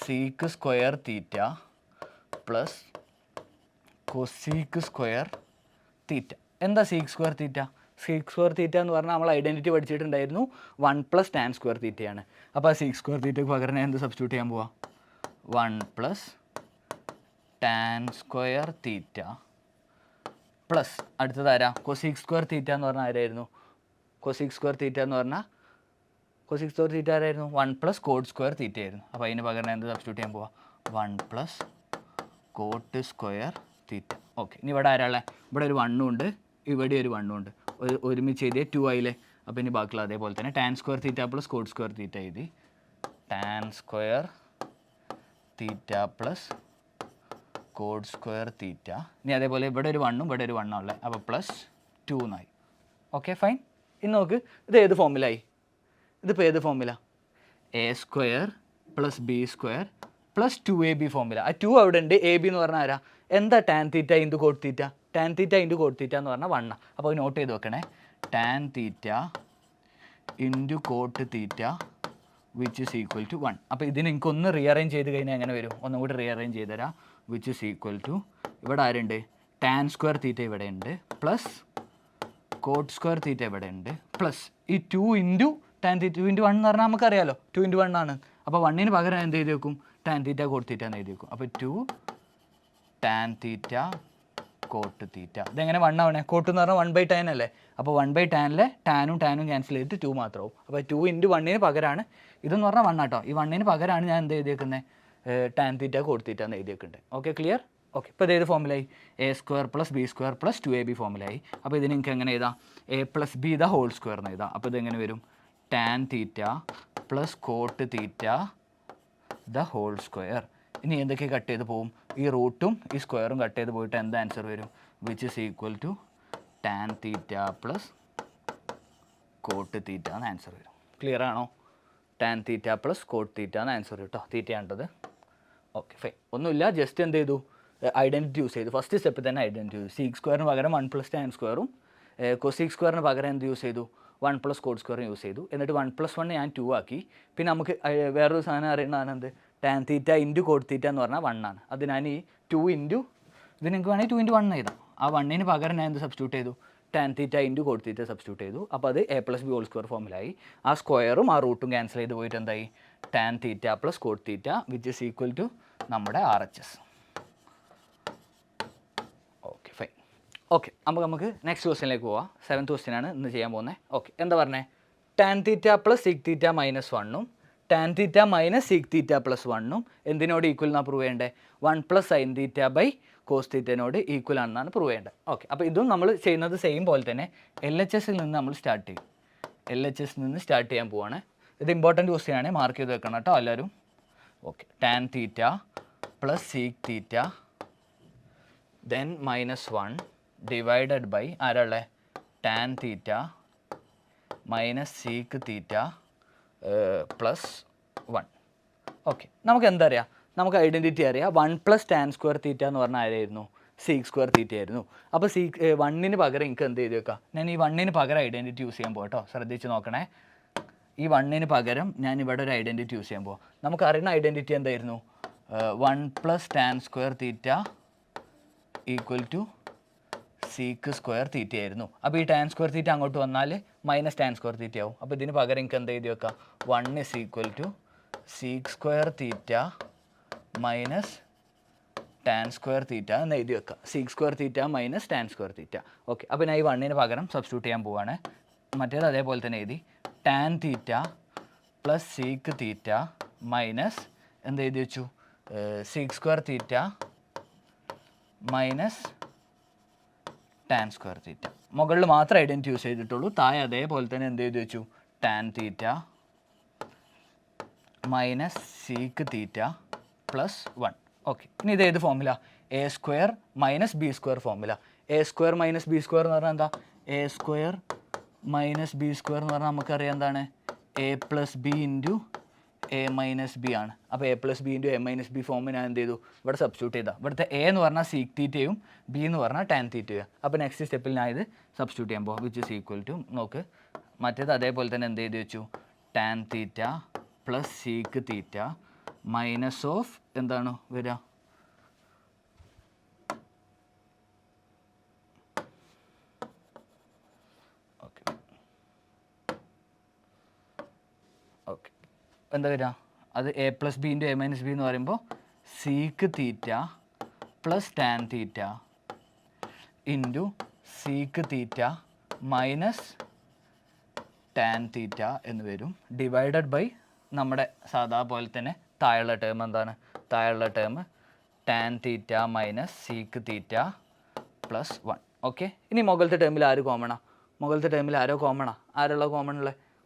sec² തീറ്റ പ്ലസ് cosec² തീറ്റ. എന്താ sec² തീറ്റ? sec² തീറ്റ എന്ന് പറഞ്ഞാൽ നമ്മൾ ഐഡൻറ്റിറ്റി പഠിച്ചിട്ടുണ്ടായിരുന്നു 1 + tan² തീറ്റയാണ്. അപ്പോൾ ആ sec² തീറ്റയ്ക്ക് പകരം എന്ത് സബ്സ്റ്റിറ്റ്യൂട്ട് ചെയ്യാൻ പോവാം? 1 + tan² തീറ്റ പ്ലസ് അടുത്തതാരാ? cosec² തീറ്റ എന്ന് പറഞ്ഞാൽ ആരായിരുന്നു? cosec² തീറ്റ എന്ന് പറഞ്ഞാൽ cosec² തീറ്റ ആരായിരുന്നു? 1 + cot² തീറ്റ ആയിരുന്നു. അപ്പോൾ അതിന് പകരം എന്ത് സബ്സ്റ്റിറ്റ്യൂട്ട് ചെയ്യാൻ പോവാം? 1 + cot² തീറ്റ. ഓക്കെ, ഇനി ഇവിടെ ആരാളെ? ഇവിടെ ഒരു 1 ഉണ്ട്, ഇവിടെ ഒരു 1 ഉണ്ട്. ഒരുമിച്ച് എഴുതിയ 2 ആയില്ലേ? അപ്പോൾ ഇനി ബാക്കിയുള്ള അതേപോലെ തന്നെ tan² തീറ്റ + cot² തീറ്റ എഴുതി. tan² തീറ്റ + cot² തീറ്റ. ഇനി അതേപോലെ ഇവിടെ ഒരു 1ഉം ഇവിടെ ഒരു 1 ഉള്ളത്. അപ്പോൾ +2 എന്നായി. Okay fine. ഇനി നോക്ക്, ഇത് ഏത് ഫോമിലായി? ഇതിപ്പോൾ ഏത് ഫോമില? a² + b² + 2ab ഫോമില. ആ 2 അവിടെ ഉണ്ട്. ab എന്ന് പറഞ്ഞാൽ ആരാ? എന്താ tan theta into cot theta? tan theta into cot theta എന്ന് പറഞ്ഞാൽ 1. അപ്പോൾ നോട്ട് ചെയ്ത് വെക്കണേ. tan theta into cot theta which is equal to 1. അപ്പോൾ ഇതിന് എനിക്കൊന്ന് റീഅറേഞ്ച് ചെയ്ത് കഴിഞ്ഞാൽ എങ്ങനെ വരും? ഒന്നും കൂടി റീഅറേഞ്ച് ചെയ്ത് തരാം. വിച്ച് ഇസ് ഈക്വൽ ടു ഇവിടെ ആരുണ്ട്? tan² തീറ്റ ഇവിടെ ഉണ്ട് പ്ലസ് cot² തീറ്റ ഇവിടെ ഉണ്ട് പ്ലസ് ഈ 2 ഇൻറ്റു tan തീറ്റ 2 × 1 എന്ന് പറഞ്ഞാൽ നമുക്കറിയാലോ 2 × 1 ആണ്. അപ്പോൾ 1ന് പകരം എന്ത് എഴുതി വെക്കും? tan തീറ്റ cot തീറ്റ എന്ന് എഴുതി വെക്കും. അപ്പോൾ 2 tan തീറ്റ cot തീറ്റ. ഇതെങ്ങനെ 1 ആവണേ? കോട്ട് എന്ന് പറഞ്ഞാൽ 1/tan അല്ലേ? അപ്പോൾ 1/tanലെ ടാനും ക്യാൻസൽ ചെയ്തിട്ട് 2 മാത്രമാവും. അപ്പോൾ 2 × 1ന് പകരമാണ് ഇതെന്ന് പറഞ്ഞാൽ 1 ആട്ടോ. ഈ 1ന് പകരമാണ് ഞാൻ എന്ത് എഴുതിയേക്കുന്നത്? tan തീറ്റ cot തീറ്റ എന്ന് എഴുതിയേക്കുന്നുണ്ട്. Okay clear? ഓക്കെ, ഇപ്പോൾ ഇതേത് ഫോമിലായി? a² + b² + 2ab ഫോമിലായി. അപ്പോൾ ഇതിന് എനിക്ക് എങ്ങനെ എഴുതാം? a + b the whole square എന്ന് എഴുതാം. അപ്പോൾ ഇതെങ്ങനെ വരും? tan theta + cot theta the whole square. ഇനി എന്തൊക്കെ കട്ട് ചെയ്ത് പോവും? ഈ റൂട്ടും ഈ സ്ക്വയറും കട്ട് ചെയ്ത് പോയിട്ട് എന്താ ആൻസർ വരും? Which is equal to tan theta + cot theta എന്ന് ആൻസർ വരും. ക്ലിയർ ആണോ? tan തീറ്റ + cot തീറ്റ എന്ന് ആൻസർ വരും കേട്ടോ. തീറ്റയാണ്ടത്. Okay fine. ഒന്നുമില്ല, ജസ്റ്റ് എന്ത് ചെയ്തു? ഐഡൻറ്റിറ്റി യൂസ് ചെയ്തു. ഫസ്റ്റ് സ്റ്റെപ്പിൽ തന്നെ ഐഡൻറ്റിറ്റി യൂസ്. sec² പകരം 1 + tan²ഉം cosec² പകരം എന്ത് യൂസ് ചെയ്തു? 1 + cot² യൂസ് ചെയ്തു. എന്നിട്ട് 1 + 1 ഞാൻ 2 ആക്കി. പിന്നെ നമുക്ക് വേറൊരു സാധനം അറിയണതാണ് എന്ത്? tan theta into cot theta എന്ന് പറഞ്ഞാൽ 1 ആണ്. അത് ഞാൻ ഈ 2 ഇൻറ്റു ഇത് നിങ്ങൾക്ക് വേണമെങ്കിൽ 2 × 1 എഴുതാം. ആ 1ന് പകരം ഞാൻ എന്ത് സബ്സ്റ്റിറ്റ്യൂട്ട് ചെയ്തു? tan theta into cot theta substitute ചെയ്തു. അപ്പോൾ അത് a + b ഹോൾ സ്ക്വയർ ഫോമിലായി. ആ സ്ക്വയറും ആ റൂട്ടും ക്യാൻസൽ ചെയ്ത് പോയിട്ട് എന്തായി? tan theta + cot theta which is equal to നമ്മുടെ RHS. Okay fine. ഓക്കെ, അപ്പോൾ നമുക്ക് നെക്സ്റ്റ് ക്വസ്റ്റ്യനിലേക്ക് പോവാം. 7th ക്വസ്റ്റ്യനാണ് ഇന്ന് ചെയ്യാൻ പോകുന്നത്. ഓക്കെ, എന്താ പറഞ്ഞത്? tan തീറ്റ + sec തീറ്റ - 1ഉം tan തീറ്റ - sec തീറ്റ + 1ഉം എന്തിനോട് ഈക്വൽ എന്നാണ് പ്രൂവ് ചെയ്യേണ്ടത്? 1 + sin തീറ്റ cos തീറ്റനോട് ഈക്വൽ ആണെന്നാണ് പ്രൂവ് ചെയ്യേണ്ടത്. ഓക്കെ, അപ്പോൾ ഇതും നമ്മൾ ചെയ്യുന്നത് സെയിം പോലെ തന്നെ LHSൽ നിന്ന് നമ്മൾ സ്റ്റാർട്ട് ചെയ്യും. LHS നിന്ന് സ്റ്റാർട്ട് ചെയ്യാൻ പോവാണ്. ഇത് ഇമ്പോർട്ടൻറ്റ് ക്വസ്റ്റ്യൻ ആണ്, മാർക്ക് ചെയ്ത് വെക്കണം കേട്ടോ എല്ലാവരും. Okay, tan theta + sec theta then -1 divided by ആരാളെ tan theta minus sec theta plus 1. Okay, നമുക്ക് എന്താ അറിയാം, നമുക്ക് ഐഡൻറ്റിറ്റി അറിയാം. 1 + tan സ്ക്വയർ തീറ്റ എന്ന് പറഞ്ഞാൽ ആരായിരുന്നു, സീക്ക് സ്ക്വയർ തീറ്റ ആയിരുന്നു. അപ്പോൾ സീക്ക് 1ന് പകരം എനിക്ക് എന്ത് ചെയ്ത് വെക്കാം, ഞാൻ ഈ 1ന് പകരം ഐഡൻറ്റിറ്റി യൂസ് ചെയ്യാൻ പോകട്ടോ. ശ്രദ്ധിച്ച് നോക്കണേ, ഈ 1ന് പകരം ഞാൻ ഇവിടെ ഒരു ഐഡൻറ്റിറ്റി യൂസ് ചെയ്യാൻ പോകാം. നമുക്ക് അറിയുന്ന ഐഡൻറ്റിറ്റി എന്തായിരുന്നു, 1 + tan square theta equal to sec square theta ആയിരുന്നു. അപ്പോൾ ഈ ടാൻ സ്ക്വയർ തീറ്റ അങ്ങോട്ട് വന്നാൽ മൈനസ് ടാൻ സ്ക്വയർ തീറ്റ ആവും. അപ്പോൾ ഇതിന് പകരം എനിക്ക് എന്ത് എഴുതി വെക്കാം, 1 = സീക്ക് സ്ക്വയർ തീറ്റ മൈനസ് ടാൻ സ്ക്വയർ തീറ്റ എന്ന് എഴുതി വെക്കാം. സീക്ക് സ്ക്വയർ തീറ്റ minus tan square theta. Okay, അപ്പോൾ ഞാൻ ഈ 1ന് പകരം സബ്സ്റ്റിറ്റ്യൂട്ട് ചെയ്യാൻ പോവുകയാണ്. മറ്റേത് അതേപോലെ തന്നെ എഴുതി, tan theta plus sec theta minus എന്ത് എഴുതി വെച്ചു, സീക്ക് സ്ക്വയർ തീറ്റ മൈനസ് ടാൻ സ്ക്വയർ തീറ്റ. മുകളിൽ മാത്രം ഐഡൻറ്റിറ്റി യൂസ് ചെയ്തിട്ടുള്ളൂ. താഴെ അതേപോലെ തന്നെ എന്ത് ചെയ്ത് വെച്ചു, tan theta minus sec theta plus 1. Okay, ഇനി ഇത് ഏത് ഫോമില, a² - b² ഫോമില. a² - b² എന്ന് പറഞ്ഞാൽ എന്താ, a² - b² എന്ന് പറഞ്ഞാൽ നമുക്കറിയാം എന്താണ്, a + b × a - b ആണ്. അപ്പോൾ a + b × a - b ഫോമിൽ ഞാൻ എന്ത് ചെയ്തു, ഇവിടെ സബ്സ്റ്റിറ്റ്യൂട്ട് ചെയ്താൽ, ഇവിടുത്തെ a എന്ന് പറഞ്ഞാൽ സീക്ക് തീറ്റയും b എന്ന് പറഞ്ഞാൽ ടാൻ തീറ്റയും. അപ്പോൾ നെക്സ്റ്റ് സ്റ്റെപ്പിൽ ഞാൻ ഇത് സബ്സ്റ്റിറ്റ്യൂട്ട് ചെയ്യാൻ പോകും, വിച്ച് ഈസ് ഈക്വൽ ടു, നോക്ക് മറ്റേത് അതേപോലെ തന്നെ എന്ത് ചെയ്ത് വെച്ചു, tan theta plus sec theta minus of എന്താണ് വരിക, ഓക്കെ ഓക്കെ എന്താ വരിക, അത് a + b × a - b എന്ന് പറയുമ്പോൾ seek theta plus tan theta into seek theta minus tan theta എന്ന് വരും, ഡിവൈഡഡ് ബൈ നമ്മുടെ സാധാ പോലെ തന്നെ താഴെയുള്ള ടേം എന്താണ്, താഴെയുള്ള term tan theta minus sec theta plus 1. Okay, ഇനി മുകളിലത്തെ ടേമിൽ ആര് കോമണാ, മുകളിലത്തെ ടേമിൽ ആരോ കോമണാ, ആരുള്ള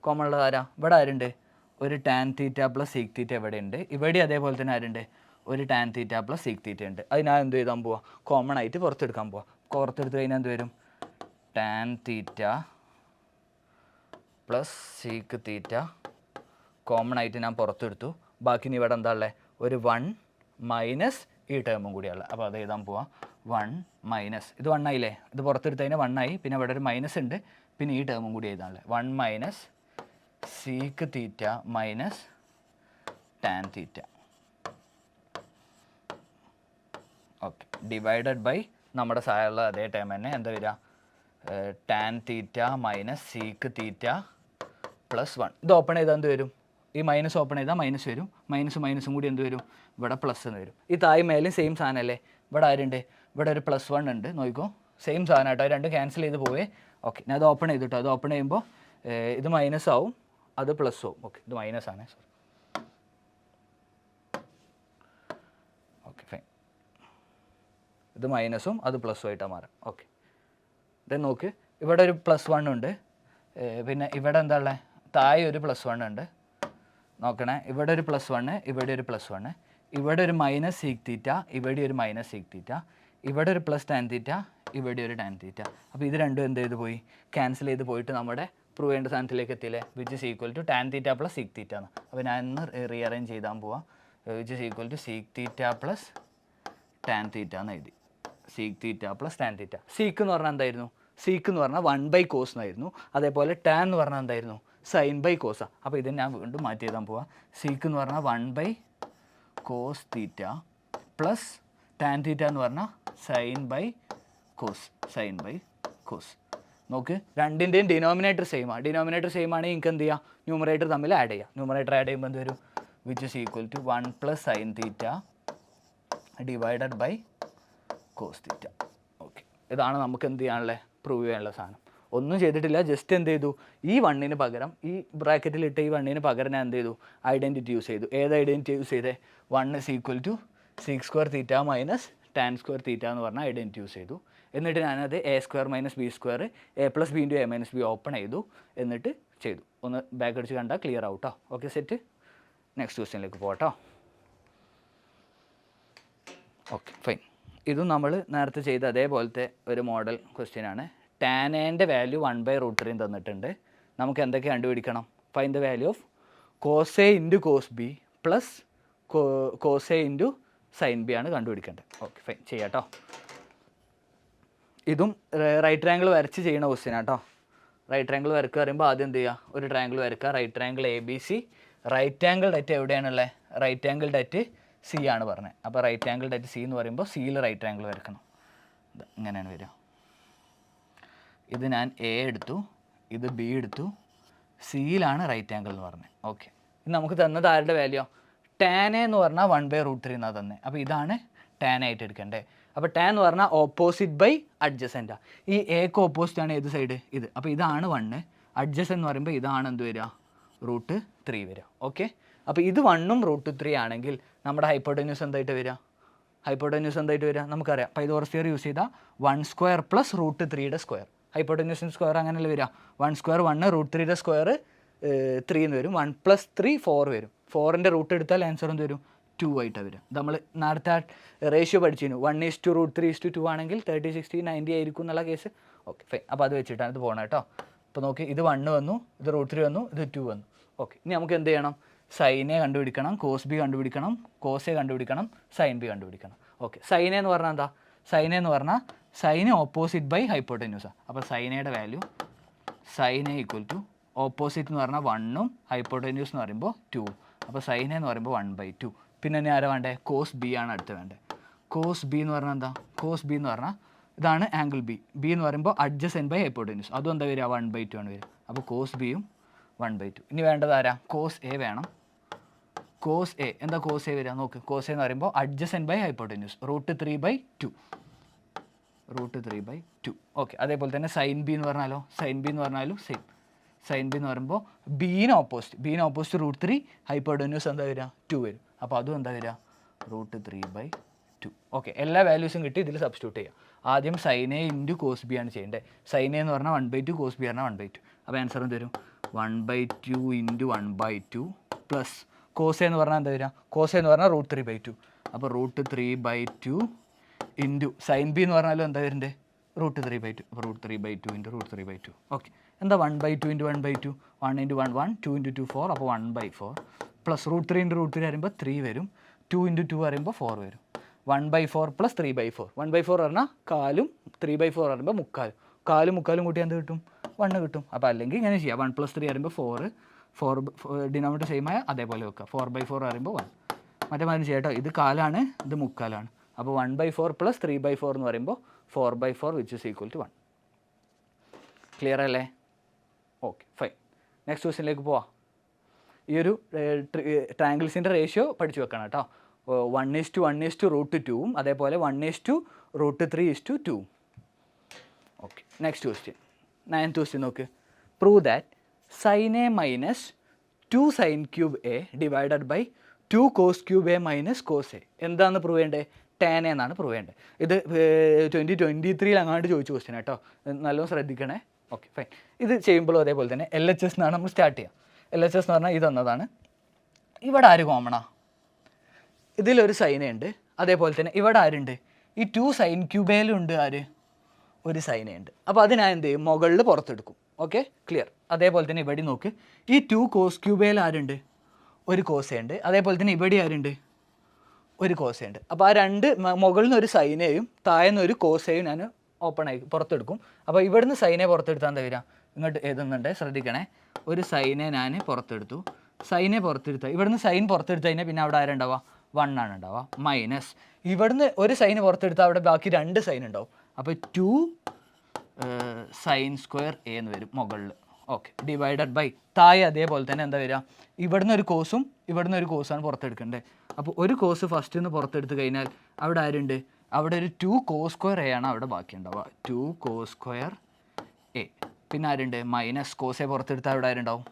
കോമണുള്ളത് ആരാ, ഇവിടെ ആരുണ്ട്, ഒരു ടാൻ തീറ്റ പ്ലസ് സീക്ക് തീറ്റ ഇവിടെ ഉണ്ട്, ഇവിടെ അതേപോലെ തന്നെ ആരുണ്ട്, ഒരു ടാൻ തീറ്റ പ്ലസ് സീക്ക് തീറ്റ ഉണ്ട്. അത് ഞാൻ എന്ത് ചെയ്താൽ പോവാം, കോമൺ ആയിട്ട് പുറത്തെടുക്കാൻ പോവാം. പുറത്തെടുത്ത് കഴിഞ്ഞാൽ എന്ത് വരും, ടാൻ തീറ്റ പ്ലസ് സീക്ക് തീറ്റ കോമൺ ആയിട്ട് ഞാൻ പുറത്തെടുത്തു. ബാക്കി ഇനി ഇവിടെ എന്താ ഉള്ളത്, ഒരു 1 മൈനസ് ഈ ടേമും കൂടിയുള്ള. അപ്പോൾ അത് എഴുതാൻ പോവാം, 1 മൈനസ് ഇത് 1 ആയില്ലേ, ഇത് പുറത്തെടുത്ത് കഴിഞ്ഞാൽ 1 ആയി, പിന്നെ ഇവിടെ ഒരു മൈനസ് ഉണ്ട്, പിന്നെ ഈ ടേമും കൂടി എഴുതാനുള്ളത്, 1 minus sec theta minus tan theta. Okay, divided by നമ്മുടെ സായുള്ള അതേ ടേം തന്നെ എന്താ വരിക, tan theta minus sec theta plus 1. ഇത് ഓപ്പൺ ചെയ്താൽ എന്ത് വരും, ഈ മൈനസ് ഓപ്പൺ ചെയ്താൽ മൈനസ് വരും, മൈനസും കൂടി എന്ത് വരും, ഇവിടെ പ്ലസ് എന്ന് വരും. ഈ താഴെ മേലും സെയിം സാധനമല്ലേ, ഇവിടെ ആരുണ്ട്, ഇവിടെ ഒരു +1 ഉണ്ട്, നോക്കിക്കോ സെയിം സാധനം കേട്ടോ, രണ്ട് ക്യാൻസൽ ചെയ്ത് പോവേ. ഓക്കെ, ഞാൻ അത് ഓപ്പൺ ചെയ്തിട്ടോ, അത് ഓപ്പൺ ചെയ്യുമ്പോൾ ഇത് മൈനസ് ആവും, അത് പ്ലസ് ആവും. ഓക്കെ, ഇത് മൈനസ് ആണ്, സോറി. ഓക്കെ ഫൈൻ, ഇത് മൈനസും അത് പ്ലസും ആയിട്ടാണ് മാറാം. ഓക്കെ, ദെൻ നോക്ക്, ഇവിടെ ഒരു +1 ഉണ്ട്, പിന്നെ ഇവിടെ എന്താ ഉള്ളത്, താഴെ ഒരു +1 ഉണ്ട്, നോക്കണേ, ഇവിടെ ഒരു +1, ഇവിടെ ഒരു +1, ഇവിടെ ഒരു മൈനസ് സീക്ക് തീറ്റ, ഇവിടെ ഒരു മൈനസ് സീക്ക് തീറ്റ, ഇവിടെ ഒരു പ്ലസ് ടാൻ തീറ്റ, ഇവിടെ ഒരു ടാൻ തീറ്റ. അപ്പോൾ ഇത് രണ്ടും എന്ത് ചെയ്ത് പോയി, ക്യാൻസൽ ചെയ്ത് പോയിട്ട് നമ്മുടെ പ്രൂവ് ചെയ്യേണ്ട സ്ഥാനത്തിലേക്ക് എത്തിയില്ലേ, which is equal to tan theta plus sec theta എന്ന്. അപ്പോൾ ഞാൻ ഇന്ന് റീഅറേഞ്ച് ചെയ്താൽ പോവാം, which is equal to sec theta plus tan theta എന്ന് എഴുതി, sec theta plus tan theta. Sec എന്ന് പറഞ്ഞാൽ എന്തായിരുന്നു, സീക്ക് എന്ന് പറഞ്ഞാൽ 1/cos എന്നായിരുന്നു, അതേപോലെ ടാൻ എന്ന് പറഞ്ഞാൽ എന്തായിരുന്നു, sin/cos. അപ്പോൾ ഇത് ഞാൻ വീണ്ടും മാറ്റി എഴുതാൻ പോവാം, സീക്ക് എന്ന് പറഞ്ഞാൽ 1/cos തീറ്റ പ്ലസ് ടാൻ തീറ്റ എന്ന് പറഞ്ഞാൽ sin/cos. നോക്ക്, രണ്ടിൻ്റെയും ഡിനോമിനേറ്റർ സെയിം ആണ്, ഡിനോമിനേറ്റർ സെയിം ആണെങ്കിൽ നിങ്ങൾക്ക് എന്ത് ചെയ്യാം, ന്യൂമറേറ്റർ തമ്മിൽ ആഡ് ചെയ്യാം. ന്യൂമറേറ്റർ ആഡ് ചെയ്യുമ്പോൾ എന്ത് വരും, which is equal to 1 + sin theta divided by cos theta. Okay, ഇതാണ് നമുക്ക് എന്ത് ചെയ്യാനുള്ളത്, പ്രൂവ് ചെയ്യാനുള്ള സാധനം. ഒന്നും ചെയ്തിട്ടില്ല, ജസ്റ്റ് എന്ത് ചെയ്തു, ഈ 1ന് പകരം, ഈ ബ്രാക്കറ്റിൽ ഇട്ട ഈ 1ന് പകരം ഞാൻ എന്ത് ചെയ്തു, ഐഡൻറ്റിറ്റി യൂസ് ചെയ്തു. ഏത് ഐഡൻറ്റിറ്റി യൂസ് ചെയ്തേ, 1 = sec² തീറ്റ മൈനസ് ടാൻ സ്ക്വയർ തീറ്റ എന്ന് പറഞ്ഞാൽ ഐഡൻറ്റിറ്റി യൂസ് ചെയ്തു. എന്നിട്ട് ഞാനത് a² - b², a + b × a - b open ചെയ്തു, എന്നിട്ട് ചെയ്തു. ഒന്ന് ബാക്ക് അടിച്ച് കണ്ടാൽ ക്ലിയർ ആവട്ടോ. Okay, set. നെക്സ്റ്റ് ക്വസ്റ്റ്യനിലേക്ക് പോകട്ടോ. ഓക്കെ ഫൈൻ, ഇതും നമ്മൾ നേരത്തെ ചെയ്ത അതേപോലത്തെ ഒരു മോഡൽ ക്വസ്റ്റ്യൻ ആണ്. ടാൻ എൻ്റെ വാല്യൂ 1/√3 തന്നിട്ടുണ്ട്. നമുക്ക് എന്തൊക്കെ കണ്ടുപിടിക്കണം? Find the value of cos A into cos B plus cos A into sine B ആണ് കണ്ടുപിടിക്കേണ്ടത്. ഓക്കെ ഫൈൻ, ചെയ്യാം കേട്ടോ. ഇതും റൈറ്റ് ട്രയാങ്കിൾ വരച്ച് ചെയ്യുന്ന ക്വസ്റ്റ്യൻ ആട്ടോ. റൈറ്റ് ട്രയാങ്കിൾ വരക്കുക പറയുമ്പോൾ ആദ്യം എന്ത് ചെയ്യുക? ഒരു ട്രയാങ്കിൾ വരക്കുക. Right triangle ABC. Right angle at എവിടെയാണുള്ളത്? റൈറ്റ് ആംഗിൾ ഡെറ്റ് C ആണ് പറഞ്ഞത്. അപ്പോൾ റൈറ്റ് ആംഗിൾ ഡെറ്റ് C എന്ന് പറയുമ്പോൾ സിയിൽ റൈറ്റ് ട്രയാങ്കിൾ വരക്കണം. ഇങ്ങനെയാണ് വരിക. ഇത് ഞാൻ A എടുത്തു, ഇത് B എടുത്തു, സിയിലാണ് റൈറ്റ് ആംഗിൾ എന്ന് പറഞ്ഞത്. ഓക്കെ, ഇത് നമുക്ക് തന്നത് ആരുടെ വാല്യൂ? ടാൻ എന്ന് പറഞ്ഞാൽ 1/√3 എന്നാണ് തന്നെ. അപ്പോൾ ഇതാണ് ടാൻ ആയിട്ട് എടുക്കേണ്ടത്. അപ്പോൾ ടാൻ എന്ന് പറഞ്ഞാൽ ഓപ്പോസിറ്റ് ബൈ അഡ്ജസൻറ്റാ. ഈ എക്ക് ഓപ്പോസിറ്റ് ആണ് ഏത് സൈഡ്? ഇത്. അപ്പോൾ ഇതാണ് 1. അഡ്ജസൻ എന്ന് പറയുമ്പോൾ ഇതാണ് എന്ത് വരിക? √3 വരിക. ഓക്കെ, അപ്പോൾ ഇത് 1ഉം √3 ആണെങ്കിൽ നമ്മുടെ ഹൈപ്പോട്ടന്യൂസ് എന്തായിട്ട് വരിക? ഹൈപ്പോട്ടന്യൂസ് എന്തായിട്ട് വരിക? നമുക്കറിയാം, പൈതോറസ് തിയറി യൂസ് ചെയ്താൽ 1² പ്ലസ് √3യുടെ സ്ക്വയർ. ഹൈപ്പോട്ടന്യൂസിൻ്റെ സ്ക്വയർ അങ്ങനെയല്ലേ വരിക? 1² 1, √3യുടെ സ്ക്വയർ 3 എന്ന് വരും. 1 + 3 4 വരും. 4ൻ്റെ റൂട്ട് എടുത്താൽ ആൻസർ എന്ത് വരും? 2 ആയിട്ടാണ് വരും. നമ്മൾ നേരത്തെ റേഷ്യോ പഠിച്ചിരുന്നു. 1:√3:2 ആണെങ്കിൽ 30, 60, 90 ആയിരിക്കും എന്നുള്ള കേസ്. ഓക്കെ ഫൈൻ, അപ്പോൾ അത് വെച്ചിട്ടാണ് ഇത് പോകണം കേട്ടോ. അപ്പോൾ നോക്കി, ഇത് 1 വന്നു, ഇത് √3 വന്നു, ഇത് 2 വന്നു. ഓക്കെ, ഇനി നമുക്ക് എന്ത് ചെയ്യണം? സൈൻ എ കണ്ടുപിടിക്കണം, കോസ് ബി കണ്ടുപിടിക്കണം, കോസ് എ കണ്ടുപിടിക്കണം, സൈൻ ബി കണ്ടുപിടിക്കണം. ഓക്കെ, സൈൻ എന്ന് പറഞ്ഞാൽ എന്താ? സൈൻ എന്ന് പറഞ്ഞാൽ സൈന് ഓപ്പോസിറ്റ് ബൈ ഹൈപ്പോട്ടന്യൂസാണ്. അപ്പോൾ സൈൻ എയുടെ വാല്യൂ സൈൻ എ = ഓപ്പോസിറ്റ് എന്ന് പറഞ്ഞാൽ 1ഉം ഹൈപ്പോട്ടന്യൂസ് എന്ന് പറയുമ്പോൾ 2. അപ്പോൾ സൈൻ എന്ന് പറയുമ്പോൾ 1/2. പിന്നെ ഇനി ആരാ വേണ്ടേ? കോസ് ബി ആണ് അടുത്ത് വേണ്ടത്. കോസ് ബി എന്ന് പറഞ്ഞാൽ എന്താ? കോസ് ബി എന്ന് പറഞ്ഞാൽ ഇതാണ് ആംഗിൾ ബി. ബി എന്ന് പറയുമ്പോൾ അഡ്ജസൻറ്റ് ബൈ ഹൈപ്പോട്ടന്യൂസ്. അതും എന്താ വരിക? 1/2 ആണ് വരിക. അപ്പോൾ കോസ് ബിയും 1/2. ഇനി വേണ്ടത് ആരാ? കോസ് എ വേണം. കോസ് എ എന്താ? കോസ് എ വരിക നോക്ക്. കോസ് എ എന്ന് പറയുമ്പോൾ അഡ്ജസൻറ്റ് ബൈ ഹൈപ്പോട്ടന്യൂസ്, √3/2. √3/2. ഓക്കെ, അതേപോലെ തന്നെ സൈൻ ബി എന്ന് പറഞ്ഞാലോ? സൈൻ ബി എന്ന് പറഞ്ഞാലും സെയിം. സൈൻ ബി എന്ന് പറയുമ്പോൾ ബീന് ഓപ്പോസിറ്റ് √3, ഹൈപ്പോട്ടന്യൂസ് എന്താ വരിക? 2 വരും. അപ്പോൾ അതും എന്താ വരിക? √3/2. ഓക്കെ, എല്ലാ വാല്യൂസും കിട്ടി. ഇതിൽ സബ്സ്റ്റിറ്റ്യൂട്ട് ചെയ്യാം. ആദ്യം sine A into cos B ആണ് ചെയ്യേണ്ടത്. സൈൻ എ എന്ന് പറഞ്ഞാൽ 1/2, കോസ് ബി പറഞ്ഞാൽ 1/2. അപ്പോൾ ആൻസർ എന്ത് വരും? 1/2 × 1/2 പ്ലസ് കോസ് എന്ന് പറഞ്ഞാൽ എന്താ വരിക? കോസ് എന്ന് പറഞ്ഞാൽ √3/2. അപ്പോൾ √3/2 ഇൻറ്റു സൈൻ ബി എന്ന് പറഞ്ഞാലും എന്താ വരുന്നത്? √3/2. അപ്പോൾ √3/2 × √3/2. ഓക്കെ, എന്താ 1/2 × 1/2? 1 × 1 1, 2 × 2 4, അപ്പോൾ 1/4 പ്ലസ് √3 × √3 പറയുമ്പോൾ 3 വരും. 2 × 2 പറയുമ്പോൾ 4 വരും. 1/4 പ്ലസ് 3/4. 1/4 പറഞ്ഞാൽ കാലും, 3/4 പറയുമ്പോൾ മുക്കാലും. കാലും മുക്കാലും കൂട്ടി എന്ത് കിട്ടും? 1 കിട്ടും. അപ്പോൾ അല്ലെങ്കിൽ ഇങ്ങനെ ചെയ്യാം. 1 + 3 പറയുമ്പോൾ 4 ഡിനോമിനേറ്റർ സെയിം ആയ അതേപോലെ വെക്കുക. 4/4 പറയുമ്പോൾ 1. മറ്റേ മാതിരി ചെയ്യാം കേട്ടോ. ഇത് കാലാണ്, ഇത് മുക്കാലാണ്. അപ്പോൾ 1/4 പ്ലസ് 3/4 എന്ന് പറയുമ്പോൾ 4/4 which is equal to 1. Clear അല്ലേ? Okay fine. നെക്സ്റ്റ് ക്വസ്റ്റ്യനിലേക്ക് പോവാം. ഈ ഒരു ട്രയാങ്കിൾസിൻ്റെ റേഷ്യോ പഠിച്ചു വെക്കണം കേട്ടോ. 1:1:√2ഉം അതേപോലെ 1:√3:2. Okay, next question. 9th question നോക്ക്. Prove that sin a minus 2 sin³ a divided by 2 cos³ a minus cos a. എന്താണെന്ന് പ്രൂവ് ചെയ്യേണ്ടത്? ടാൻ എ എന്നാണ് പ്രൂവ് ചെയ്യേണ്ടത്. ഇത് 2023 അങ്ങാണ്ട് ചോദിച്ച ക്വസ്റ്റ്യൻ കേട്ടോ. നല്ലോണം ശ്രദ്ധിക്കണേ. Okay fine. ഇത് ചെയ്യുമ്പോഴും അതേപോലെ തന്നെ LHS എന്നാണ് നമ്മൾ സ്റ്റാർട്ട് ചെയ്യുക. LHS എന്ന് പറഞ്ഞാൽ ഇതെന്നതാണ്. ഇവിടെ ആര് കോമണാ? ഇതിലൊരു സൈനയുണ്ട്. അതേപോലെ തന്നെ ഇവിടെ ആരുണ്ട്? ഈ 2 sin³ ഉണ്ട്. ആര്? ഒരു സൈനയുണ്ട്. അപ്പോൾ അത് ഞാൻ എന്ത് ചെയ്യും? മുകളിൽ പുറത്തെടുക്കും. Okay clear. അതേപോലെ തന്നെ ഇവിടെ നോക്ക്. ഈ 2 cos³ ആരുണ്ട്? ഒരു കോസയുണ്ട്. അതേപോലെ തന്നെ ഇവിടെ ആരുണ്ട്? ഒരു കോസയുണ്ട്. അപ്പോൾ ആ രണ്ട് മുകളിൽ നിന്ന് ഒരു സൈനയും താഴെ നിന്ന് ഒരു കോസയും ഞാൻ ഓപ്പൺ ആയി പുറത്തെടുക്കും. അപ്പോൾ ഇവിടുന്ന് സൈനെ പുറത്തെടുത്താൽ എന്താ വരിക? ഇങ്ങോട്ട് എഴുതുന്നുണ്ട്, ശ്രദ്ധിക്കണേ. ഒരു സൈനെ ഞാൻ പുറത്തെടുത്തു. സൈനെ പുറത്തെടുത്താൽ ഇവിടുന്ന് സൈൻ പുറത്തെടുത്ത് കഴിഞ്ഞാൽ പിന്നെ അവിടെ ആരുണ്ടാവുക? 1 ആണ് ഉണ്ടാവുക. മൈനസ് ഇവിടുന്ന് ഒരു സൈന് പുറത്തെടുത്താൽ അവിടെ ബാക്കി 2 സൈൻ ഉണ്ടാവും. അപ്പോൾ 2 sin² a എന്ന് വരും മുകളിൽ. ഓക്കെ, ഡിവൈഡഡ് ബൈ താഴെ അതേപോലെ തന്നെ എന്താ വരിക? ഇവിടുന്ന് ഒരു കോസും ഇവിടുന്ന് ഒരു കോസാണ് പുറത്തെടുക്കേണ്ടത്. അപ്പോൾ ഒരു കോസ് ഫസ്റ്റ് നിന്ന് പുറത്തെടുത്ത് കഴിഞ്ഞാൽ അവിടെ ആരുണ്ട്? അവിടെ ഒരു 2 cos² a ആണ് അവിടെ ബാക്കി ഉണ്ടാവുക. 2 cos² a. പിന്നെ ആരുണ്ട്? മൈനസ് കോസെ പുറത്തെടുത്താൽ അവിടെ ആരുണ്ടാവും?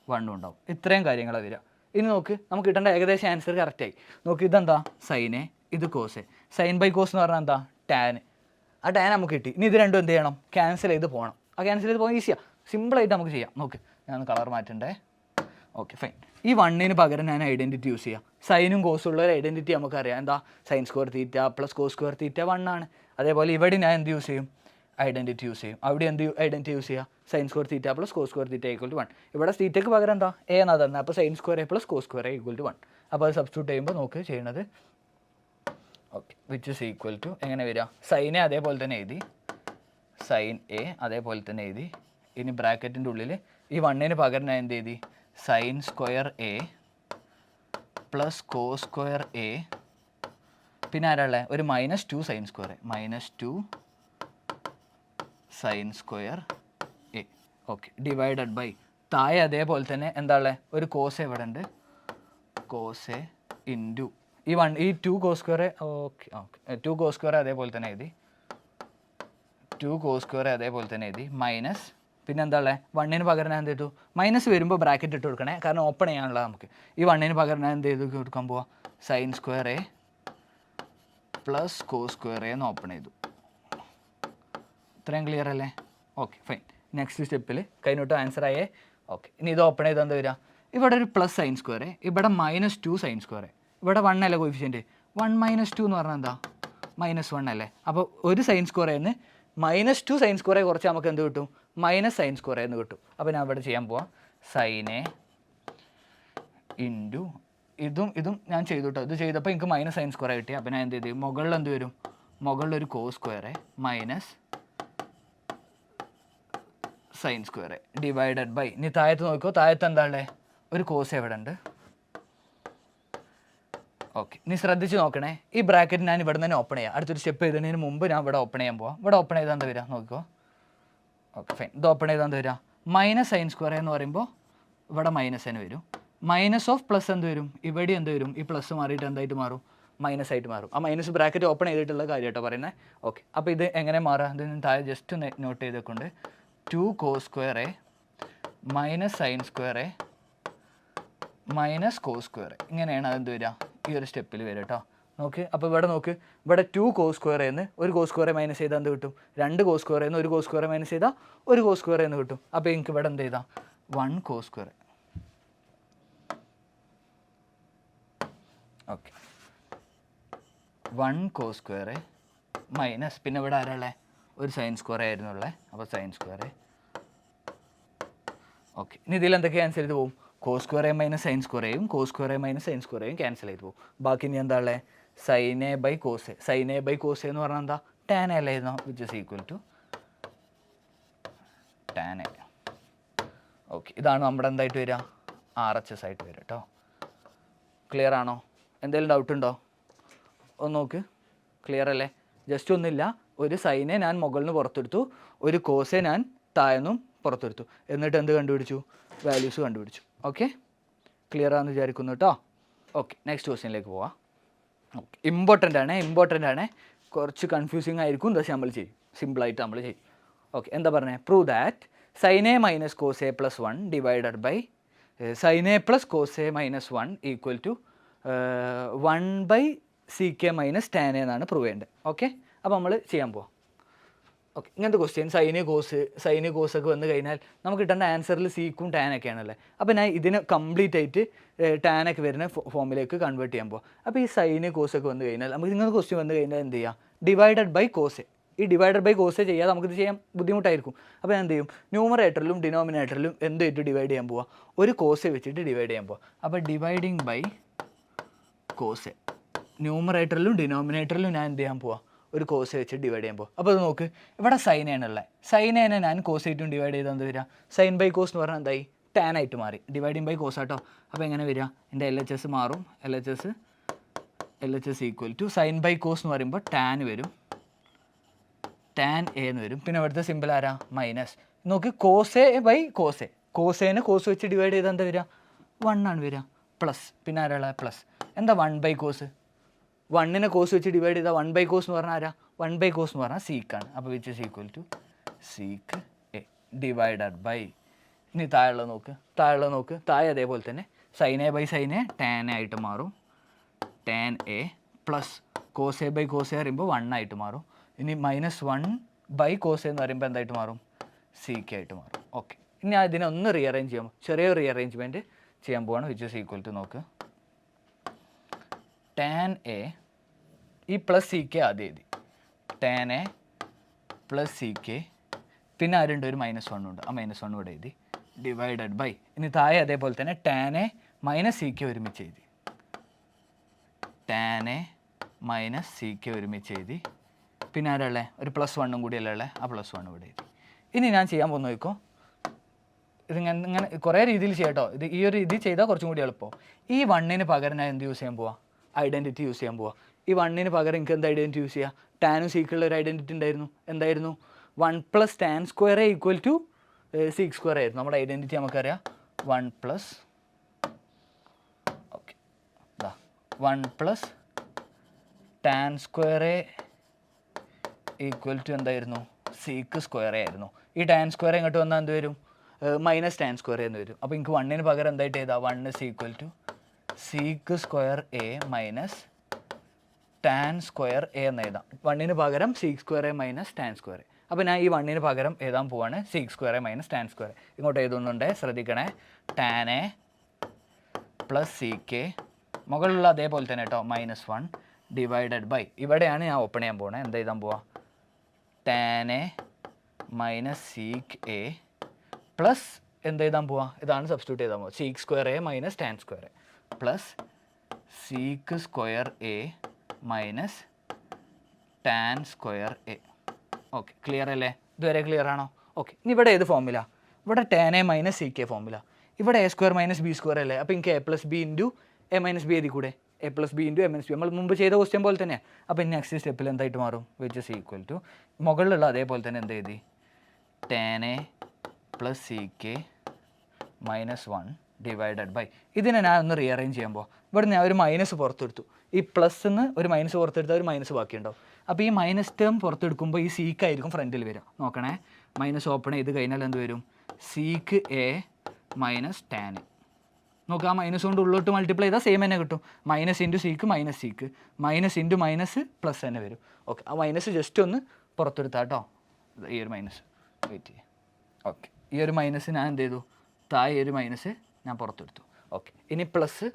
1 ഉണ്ടാവും. ഇത്രയും കാര്യങ്ങളാണ് വരിക. ഇനി നോക്ക്, നമുക്ക് കിട്ടേണ്ട ഏകദേശം ആൻസർ കറക്റ്റായി. നോക്ക്, ഇതെന്താ? സൈനെ, ഇത് കോസെ. സൈൻ ബൈ കോസ് എന്ന് പറഞ്ഞാൽ എന്താ? ടാൻ. ആ ടാൻ നമുക്ക് കിട്ടി. ഇനി ഇത് രണ്ടും എന്ത് ചെയ്യണം? ക്യാൻസൽ ചെയ്ത് പോകണം. ആ ക്യാൻസൽ ചെയ്ത് പോകാൻ ഈസിയാണ്, സിമ്പിളായിട്ട് നമുക്ക് ചെയ്യാം. നോക്ക്, ഞാൻ കളർ മാറ്റണ്ടേ. Okay fine. ഈ വണ്ണിന് പകരം ഞാൻ ഐഡൻറ്റിറ്റി യൂസ് ചെയ്യാം. സൈനും കോസും ഉള്ള ഒരു ഐഡൻറ്റിറ്റി നമുക്കറിയാം. എന്താ? Sine square theta plus cos square theta 1 ആണ്. അതേപോലെ ഇവിടെ ഞാൻ എന്ത് യൂസ് ചെയ്യും? ഐഡൻറ്റിറ്റി യൂസ് ചെയ്യും. അവിടെ എന്ത് ഐഡൻറ്റിറ്റി യൂസ് ചെയ്യുക? Sine square theta plus cos square theta equal to 1. ഇവിടെ തീറ്റയ്ക്ക് പകരം എന്താ? എ എന്നാ തന്നെ. അപ്പോൾ sine square A plus cos square A equal to 1. അപ്പോൾ അത് സബ്സ്റ്റിറ്റ്യൂട്ട് ചെയ്യുമ്പോൾ നോക്ക് ചെയ്യണത് okay which is equal to എങ്ങനെ വരിക? സൈൻ എ അതേപോലെ തന്നെ എഴുതി, സൈൻ എ അതേപോലെ തന്നെ എഴുതി. ഇനി ബ്രാക്കറ്റിൻ്റെ ഉള്ളിൽ ഈ വണ്ണിന് പകരം ഞാൻ എന്ത് എഴുതി? Sine square A plus cos square A, പിന്നെ ആരാളെ ഒരു -2 sine square A, -2 sine square A. Okay divided by താഴെ അതേപോലെ തന്നെ എന്താ ഉള്ളത്? ഒരു കോസ് ഇവിടെ ഉണ്ട്, കോസ് എ ഇൻറ്റു ഈ 2 cos square. Okay okay 2 cos square അതേപോലെ തന്നെ എഴുതി, 2 കോസ് സ്ക്വയർ അതേപോലെ തന്നെ എഴുതി മൈനസ്, പിന്നെ എന്താ ഉള്ളത്? വണ്ണിന് പകരം ഞാൻ എന്ത് ചെയ്തു? മൈനസ് വരുമ്പോൾ ബ്രാക്കറ്റ് ഇട്ട് കൊടുക്കണേ, കാരണം ഓപ്പൺ ചെയ്യാനുള്ളത് നമുക്ക്. ഈ വണ്ണിന് പകരം ഞാൻ എന്ത് ചെയ്തു കൊടുക്കാൻ പോവാം? Sine square A plus cos square എന്ന് ഓപ്പൺ ചെയ്തു. ഇത്രയും ക്ലിയർ അല്ലേ? Okay fine. നെക്സ്റ്റ് സ്റ്റെപ്പിൽ കഴിഞ്ഞിട്ട് ആൻസർ ആയേ. ഓക്കെ ഇനി ഇത് ഓപ്പൺ ചെയ്താൽ എന്താ വരിക? ഇവിടെ ഒരു പ്ലസ് സൈൻ സ്ക്വയർ, ഇവിടെ -2 സൈൻ സ്ക്വയർ, ഇവിടെ 1 അല്ലേ കോഫിഷ്യൻറ്റ്? 1 - 2 എന്ന് പറഞ്ഞാൽ എന്താ? -1 അല്ലേ? അപ്പോൾ ഒരു സൈൻ സ്ക്വയറിൽ നിന്ന് -2 സൈൻ സ്ക്വയറെ കുറച്ച് നമുക്ക് എന്ത് കിട്ടും? മൈനസ് സൈൻ സ്ക്വയർ എന്ന് കിട്ടും. അപ്പോൾ ഞാൻ ഇവിടെ ചെയ്യാൻ പോവാം സൈനെ ഇൻറ്റു ഇതും ഞാൻ ചെയ്തു കേട്ടോ. ഇത് ചെയ്തപ്പോൾ എനിക്ക് മൈനസ് സൈൻ സ്ക്വയർ കിട്ടി. അപ്പോൾ ഞാൻ എന്ത് ചെയ്തു? മുകളിൽ എന്ത് വരും? മുകളിലൊരു കോസ് സ്ക്വയറെ minus sine square divided by, ഇനി താഴത്ത് നോക്കിക്കോ, താഴത്ത് എന്താ ഉള്ളത്? ഒരു കോസ് എവിടെ ഉണ്ട്? ഓക്കെ ഇനി ശ്രദ്ധിച്ച് നോക്കണേ. ഈ ബ്രാക്കറ്റ് ഞാൻ ഇവിടെ തന്നെ ഓപ്പൺ ചെയ്യാം. അടുത്തൊരു സ്റ്റെപ്പ് ചെയ്തതിന് മുമ്പ് ഞാൻ ഇവിടെ ഓപ്പൺ ചെയ്യാൻ പോവാം. ഇവിടെ ഓപ്പൺ ചെയ്താൽ എന്താ വരിക? നോക്കിക്കോ. Okay fine. ഇത് ഓപ്പൺ ചെയ്താൽ എന്താ വരിക? മൈനസ് സൈൻ സ്ക്വയർ എന്ന് പറയുമ്പോൾ ഇവിടെ മൈനസ് തന്നെ വരും. മൈനസ് ഓഫ് പ്ലസ് എന്ത് വരും? ഇവിടെ എന്ത് വരും? ഈ പ്ലസ് മാറിയിട്ട് എന്തായിട്ട് മാറും? മൈനസ് ആയിട്ട് മാറും. ആ മൈനസ് ബ്രാക്കറ്റ് ഓപ്പൺ ചെയ്തിട്ടുള്ള കാര്യമായിട്ടോ പറയുന്നത്. ഓക്കെ അപ്പോൾ ഇത് എങ്ങനെ മാറുക? ഇത് താഴെ ജസ്റ്റ് നോട്ട് ചെയ്തേക്കൊണ്ട് 2 cos square A minus sine square A minus cos square, ഇങ്ങനെയാണ് അതെന്ത് വരിക? ഈ ഒരു സ്റ്റെപ്പിൽ വരും കേട്ടോ. നോക്ക് അപ്പോൾ ഇവിടെ നോക്ക്, ഇവിടെ 2 കോസ് സ്ക്വയർ എന്ന് ഒരു കോസ് സ്ക്വയർ മൈനസ് ചെയ്താൽ എന്ത് കിട്ടും? 2 കോസ് സ്ക്വയർ എന്ന് ഒരു കോസ് സ്ക്വയർ മൈനസ് ചെയ്താൽ ഒരു കോസ് സ്ക്വയർ എന്ന് കിട്ടും. അപ്പോൾ എനിക്ക് ഇവിടെ എന്ത് ചെയ്താൽ? 1 cos square. Okay 1 cos square minus, പിന്നെ ഇവിടെ ആരാളെ? ഒരു സൈൻ സ്ക്വയർ ആയിരുന്നു ഉള്ളത്. അപ്പോൾ സൈൻ സ്ക്വയർ. ഓക്കെ ഇനി ഇതിൽ എന്തൊക്കെ ക്യാൻസൽ ചെയ്ത് പോകും? Cos square A minus sine square എയും cos square A minus sine square എയും ക്യാൻസൽ ചെയ്ത് പോകും. ബാക്കി ഇനി എന്താ ഉള്ളത്? Sine A by cos A. Sine A by cos എന്ന് പറഞ്ഞാൽ എന്താ? ടാൻ എ അല്ലായിരുന്നോ? Which is equal to tan A. Okay ഇതാണ് നമ്മുടെ എന്തായിട്ട് വരിക? RHS ആയിട്ട് വരിക കേട്ടോ. ക്ലിയർ ആണോ? എന്തെങ്കിലും ഡൗട്ട് ഉണ്ടോ? ഒന്ന് നോക്ക്. ക്ലിയർ അല്ലേ? ജസ്റ്റ് ഒന്നുമില്ല, ഒരു സൈനെ ഞാൻ മുകളിൽ നിന്ന് പുറത്തെടുത്തു, ഒരു കോസെ ഞാൻ താഴ്ന്നും പുറത്തെടുത്തു, എന്നിട്ട് എന്ത് കണ്ടുപിടിച്ചു? വാല്യൂസ് കണ്ടുപിടിച്ചു. ഓക്കെ ക്ലിയർ ആണെന്ന് വിചാരിക്കുന്നു കേട്ടോ. ഓക്കെ നെക്സ്റ്റ് ക്വസ്റ്റ്യനിലേക്ക് പോവാം. ഓക്കെ ഇമ്പോർട്ടൻ്റ് ആണ്, കുറച്ച് കൺഫ്യൂസിങ് ആയിരിക്കും, പക്ഷേ നമ്മൾ ചെയ്യും, സിമ്പിളായിട്ട് നമ്മൾ ചെയ്യും. ഓക്കെ എന്താ പറഞ്ഞത്? Prove that sine A minus cos A plus 1 divided by sine A plus cos A minus 1 equal to 1/CK minus tan A എന്നാണ് പ്രൂവ് ചെയ്യേണ്ടത്. ഓക്കെ അപ്പോൾ നമ്മൾ ചെയ്യാൻ പോവാം. ഓക്കെ ഇങ്ങനത്തെ ക്വസ്റ്റ്യൻ സൈന് കോസ് ഒക്കെ വന്നു കഴിഞ്ഞാൽ നമുക്ക് കിട്ടേണ്ട ആൻസറിൽ സീക്കും ടാനൊക്കെയാണല്ലേ. അപ്പോൾ ഞാൻ ഇതിനെ കംപ്ലീറ്റ് ആയിട്ട് ടാനൊക്കെ വരുന്ന ഫോമിലേക്ക് കൺവേർട്ട് ചെയ്യാൻ പോകാം. അപ്പോൾ ഈ സൈന് കോസ് ഒക്കെ വന്നു കഴിഞ്ഞാൽ നമുക്ക് ഇങ്ങനത്തെ ക്വസ്റ്റ്യൻ വന്നു കഴിഞ്ഞാൽ എന്ത് ചെയ്യുക? Divided by cos. ഈ ഡിവൈഡഡ് ബൈ കോസ് ചെയ്യാതെ നമുക്കിത് ചെയ്യാൻ ബുദ്ധിമുട്ടായിരിക്കും. അപ്പോൾ ഞാൻ എന്ത് ചെയ്യും? ന്യൂമറേറ്ററിലും ഡിനോമിനേറ്ററിലും എന്ത് ചെയ്തിട്ട് ഡിവൈഡ് ചെയ്യാൻ പോവുക? ഒരു കോസ് വെച്ചിട്ട് ഡിവൈഡ് ചെയ്യാൻ പോവുക. അപ്പോൾ ഡിവൈഡിങ് ബൈ കോസ്, ന്യൂമറേറ്ററിലും ഡിനോമിനേറ്ററിലും ഞാൻ എന്ത് ചെയ്യാൻ പോവാം? ഒരു കോസ് വെച്ച് ഡിവൈഡ് ചെയ്യാൻ പോകും. അപ്പോൾ അത് നോക്ക്, ഇവിടെ സൈനേനുള്ളത്. സൈനേനെ ഞാൻ കോസ് ആയിട്ടും ഡിവൈഡ് ചെയ്താൽ എന്ത് വരിക? സൈൻ ബൈ കോസ് എന്ന് പറഞ്ഞാൽ എന്തായി? ടാൻ ആയിട്ട് മാറി. ഡിവൈഡിങ് ബൈ കോസ് ആട്ടോ. അപ്പോൾ എങ്ങനെ വരിക? എൻ്റെ LHS മാറും. LHS equal to sine by cos എന്ന് പറയുമ്പോൾ ടാൻ വരും, ടാൻ എ എന്ന് വരും. പിന്നെ ഇവിടുത്തെ സിമ്പിൾ ആരാ? മൈനസ്. നോക്ക് cos A by cos A. കോസേനെ കോസ് വെച്ച് ഡിവൈഡ് ചെയ്താൽ എന്താ വരിക? 1 ആണ് വരിക. പ്ലസ് പിന്നെ ആരാളെ? പ്ലസ്. എന്താ 1 ബൈ കോസ്? 1നെ കോസ് വെച്ച് ഡിവൈഡ് ചെയ്താൽ 1 ബൈ കോസ് എന്ന് പറഞ്ഞാൽ ആരാ? 1 ബൈ കോസ് എന്ന് പറഞ്ഞാൽ സീക്കാണ്. അപ്പോൾ which is equal to sec A divided by, ഇനി താഴെ നോക്ക്, താഴെ അതേപോലെ തന്നെ sine A by sine A tan A ആയിട്ട് മാറും, tan A plus cos A by cos A പറയുമ്പോൾ 1 ആയിട്ട് മാറും. ഇനി -1 ബൈ കോസ് എന്ന് പറയുമ്പോൾ എന്തായിട്ട് മാറും? സീക്ക് ആയിട്ട് മാറും. ഓക്കെ ഇനി അതിനെ ഒന്ന് റീഅറേഞ്ച് ചെയ്യാം. ചെറിയൊരു റീഅറേഞ്ച്മെൻറ്റ് ചെയ്യാൻ പോവാണ്, വിച്ച് ഇസ് ഈക്വൽ ടു നോക്ക് ടാൻ എ, ഈ പ്ലസ് സി കെ ആദ്യം എഴുതി, tan A plus C K, പിന്നെ ആരുണ്ട് ഒരു -1 ഉണ്ട്, ആ -1 ഇവിടെ എഴുതി, ഡിവൈഡഡ് ബൈ, ഇനി താഴെ അതേപോലെ തന്നെ tan A minus C K ഒരുമിച്ച് എഴുതി, tan A minus C K ഒരുമിച്ച് എഴുതി, പിന്നെ ആരല്ലേ ഒരു +1 കൂടി അല്ലേ ഉള്ളത്, ആ +1 ഇവിടെ എഴുതി. ഇനി ഞാൻ ചെയ്യാൻ പോകുന്ന നോക്കോ, ഇങ്ങനെ കുറേ രീതിയിൽ ചെയ്യാം കേട്ടോ. ഇത് ഈ ഒരു രീതി ചെയ്താൽ കുറച്ചും കൂടി എളുപ്പം. ഈ 1ന് പകരം ഞാൻ എന്ത് യൂസ് ചെയ്യാൻ പോവാം, ഐഡൻറ്റിറ്റി യൂസ് ചെയ്യാൻ പോവാം. ഈ 1ന് പകരം എനിക്ക് എന്ത് ഐഡൻറ്റിറ്റി യൂസ് ചെയ്യുക, ടാനും സീക്കുള്ള ഒരു ഐഡൻറ്റിറ്റി ഉണ്ടായിരുന്നു, എന്തായിരുന്നു 1 + tan² = sec² ആയിരുന്നു നമ്മുടെ ഐഡൻറ്റിറ്റി. നമുക്കറിയാം 1 + ഓക്കെ 1 + tan² = എന്തായിരുന്നു, sec² ആയിരുന്നു. ഈ tan² ഇങ്ങോട്ട് വന്നാൽ എന്ത് വരും, -tan² എന്ന് വരും. അപ്പോൾ എനിക്ക് 1ന് പകരം എന്തായിട്ട് എഴുതാം, 1 = sec² tan² എന്ന് എഴുതാം. 1ന് പകരം sec² tan². അപ്പോൾ ഞാൻ ഈ 1ന് pകരം എഴുതാൻ പോവാണ് sec² tan². ഇങ്ങോട്ട് എഴുതുന്നുണ്ട്, ശ്രദ്ധിക്കണേ, tan A + sec, മുകളിലുള്ള അതേപോലെ തന്നെ കേട്ടോ, -1 ഡിവൈഡഡ് ബൈ, ഇവിടെയാണ് ഞാൻ ഓപ്പൺ ചെയ്യാൻ പോകുന്നത്, എന്ത് എഴുതാൻ പോവാ, tan A - sec A plus എന്ത് എഴുതാൻ പോവാ, ഇതാണ് സബ്സ്റ്റിറ്റ്യൂട്ട് ചെയ്താൽ പോവാം, sec² tan² plus sec² tan². Okay, clear അല്ലേ, ഇതുവരെ ക്ലിയർ ആണോ? ഓക്കെ, ഇനി ഇവിടെ ഏത് ഫോമില, ഇവിടെ tan A - sec ഫോമില, ഇവിടെ A² - B² അല്ലേ, അപ്പോൾ എനിക്ക് A + B × A - B എഴുതി കൂടെ, A + B × A - B, നമ്മൾ മുമ്പ് ചെയ്ത ക്വസ്റ്റ്യൻ പോലെ തന്നെയാണ്. അപ്പോൾ ഇനി നെക്സ്റ്റ് സ്റ്റെപ്പിൽ എന്തായിട്ട് മാറും, വിച്ച് ഇസ് ഈക്വൽ ടു മുകളിലുള്ള അതേപോലെ തന്നെ എന്ത് എഴുതി, tan A + sec -1 divided by, ഇതിനെ ഞാൻ ഒന്ന് റീഅറേഞ്ച് ചെയ്യുമ്പോൾ ഇവിടെ ഞാൻ ഒരു മൈനസ് പുറത്തെടുത്തു, ഈ പ്ലസ്ന്ന് ഒരു മൈനസ് പുറത്തെടുത്താൽ ഒരു മൈനസ് ബാക്കിയുണ്ടാവും. അപ്പോൾ ഈ മൈനസ് ടേം പുറത്തെടുക്കുമ്പോൾ ഈ സീക്ക് ആയിരിക്കും ഫ്രണ്ടിൽ വരിക. നോക്കണേ, മൈനസ് ഓപ്പൺ ചെയ്ത് കഴിഞ്ഞാൽ എന്ത് വരും, sec A - tan A. നോക്കുക, ആ മൈനസ് കൊണ്ട് ഉള്ളോട്ട് മൾട്ടിപ്ലൈ ചെയ്താൽ സെയിം തന്നെ കിട്ടും, -* sec -sec, -* പ്ലസ് തന്നെ വരും. ഓക്കെ, ആ മൈനസ് ജസ്റ്റ് ഒന്ന് പുറത്തെടുത്താൽ കേട്ടോ, ഈ ഒരു മൈനസ് വെയിറ്റ് ചെയ്യാം. ഓക്കെ, ഈ ഒരു മൈനസ് ഞാൻ എന്ത് ചെയ്തു, താഴെ ഒരു മൈനസ് ഞാൻ പുറത്തെടുത്തു. ഓക്കെ, ഇനി പ്ലസ്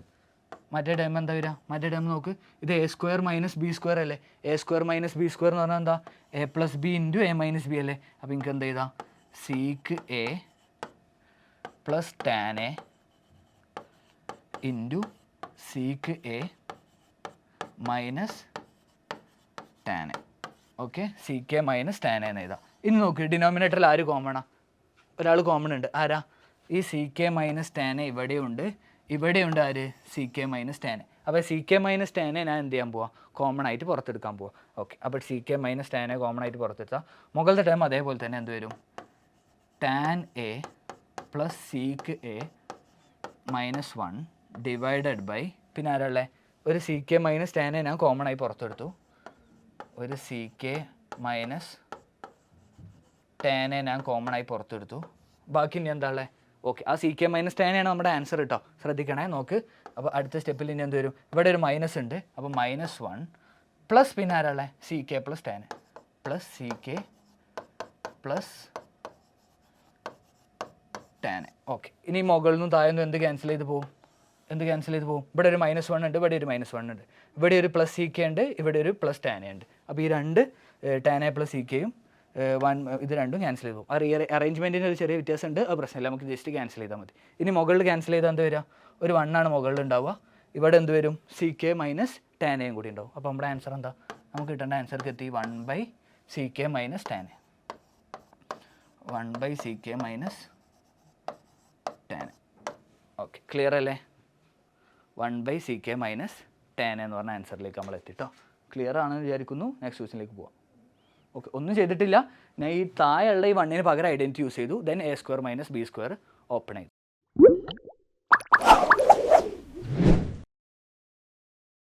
മറ്റേ ടേം എന്താ വരിക, മറ്റേ ടേം നോക്ക്, ഇത് A² - B² അല്ലേ, A² - B² എന്ന് പറഞ്ഞാൽ എന്താ, A + B × A - B അല്ലേ. അപ്പോൾ എനിക്ക് എന്ത് ചെയ്താൽ sec A + tan A × sec A - tan A. Okay, sec A - tan A എന്ന് എഴുതാം. ഇനി നോക്ക്, ഡിനോമിനേറ്ററിൽ ആര് കോമണാ, ഒരാൾ കോമൺ ഉണ്ട്, ആരാ, ഈ sec A - tan A ഇവിടെയുണ്ട് ആര്, sec A - tan A. അപ്പോൾ sec A - tan A ഞാൻ എന്ത് ചെയ്യാൻ പോവാം, കോമൺ ആയിട്ട് പുറത്തെടുക്കാൻ പോവാം. ഓക്കെ, അപ്പോൾ sec A - tan A common ആയിട്ട് പുറത്തെടുത്താൽ മുകളിലത്തെ ടേം അതേപോലെ തന്നെ എന്ത് വരും, tan A + sec A -1 divided by, പിന്നെ ആരാളെ ഒരു sec A - tan A ഞാൻ കോമൺ ആയി പുറത്തെടുത്തു, ഒരു sec A - tan A ഞാൻ കോമൺ ആയി പുറത്തെടുത്തു, ബാക്കി ഇനി എന്താ ഉള്ളത്. ഓക്കെ, ആ sec A - tan A ആണ് നമ്മുടെ ആൻസർ കേട്ടോ, ശ്രദ്ധിക്കണേ. നോക്ക്, അപ്പോൾ അടുത്ത സ്റ്റെപ്പിൽ ഇനി എന്ത് വരും, ഇവിടെ ഒരു മൈനസ് ഉണ്ട്, അപ്പോൾ -1 പ്ലസ് പിന്നെ ആരാളെ sec A + tan A plus sec A + tan A. Okay, ഇനി മുകളിൽ നിന്നും താഴെ നിന്നും എന്ത് ക്യാൻസൽ ചെയ്ത് പോകും, ഇവിടെ ഒരു -1 ഉണ്ട്, ഇവിടെ ഒരു -1 ഉണ്ട്, ഇവിടെ ഒരു +sec ഉണ്ട്, ഇവിടെ ഒരു +tan A ഉണ്ട്. അപ്പോൾ ഈ രണ്ട് tan A + sec യും ഇത് രണ്ടും ക്യാൻസൽ ചെയ്തു. ആ അറേഞ്ച്മെൻറ്റിന് ഒരു ചെറിയ വ്യത്യാസം ഉണ്ട്, അത് പ്രശ്നമില്ല, നമുക്ക് ജസ്റ്റ് ക്യാൻസൽ ചെയ്താൽ മതി. ഇനി മുകളിൽ ക്യാൻസൽ ചെയ്താൽ എന്ത് വരിക, ഒരു 1 ആണ് മുകളിൽ ഉണ്ടാവുക, ഇവിടെ എന്ത് വരും, sec A - tan A കൂടി ഉണ്ടാവും. അപ്പോൾ നമ്മുടെ ആൻസർ എന്താ, നമുക്ക് കിട്ടേണ്ട ആൻസർക്ക് എത്തി, 1/sec A - tan A, 1/sec A - tan A. Okay, clear അല്ലേ, 1/sec A - tan A എന്ന് പറഞ്ഞ ആൻസറിലേക്ക് നമ്മൾ എത്തിട്ടോ. ക്ലിയർ ആണെന്ന് വിചാരിക്കുന്നു. നെക്സ്റ്റ് ക്വസ്റ്റിനിലേക്ക് പോവാം. ഓക്കെ, ഒന്നും ചെയ്തിട്ടില്ല, ഞാൻ ഈ താഴെയുള്ള ഈ 1ന് പകരം ഐഡൻറ്റിറ്റി യൂസ് ചെയ്തു, ദെൻ A² - B² ഓപ്പൺ ചെയ്തു.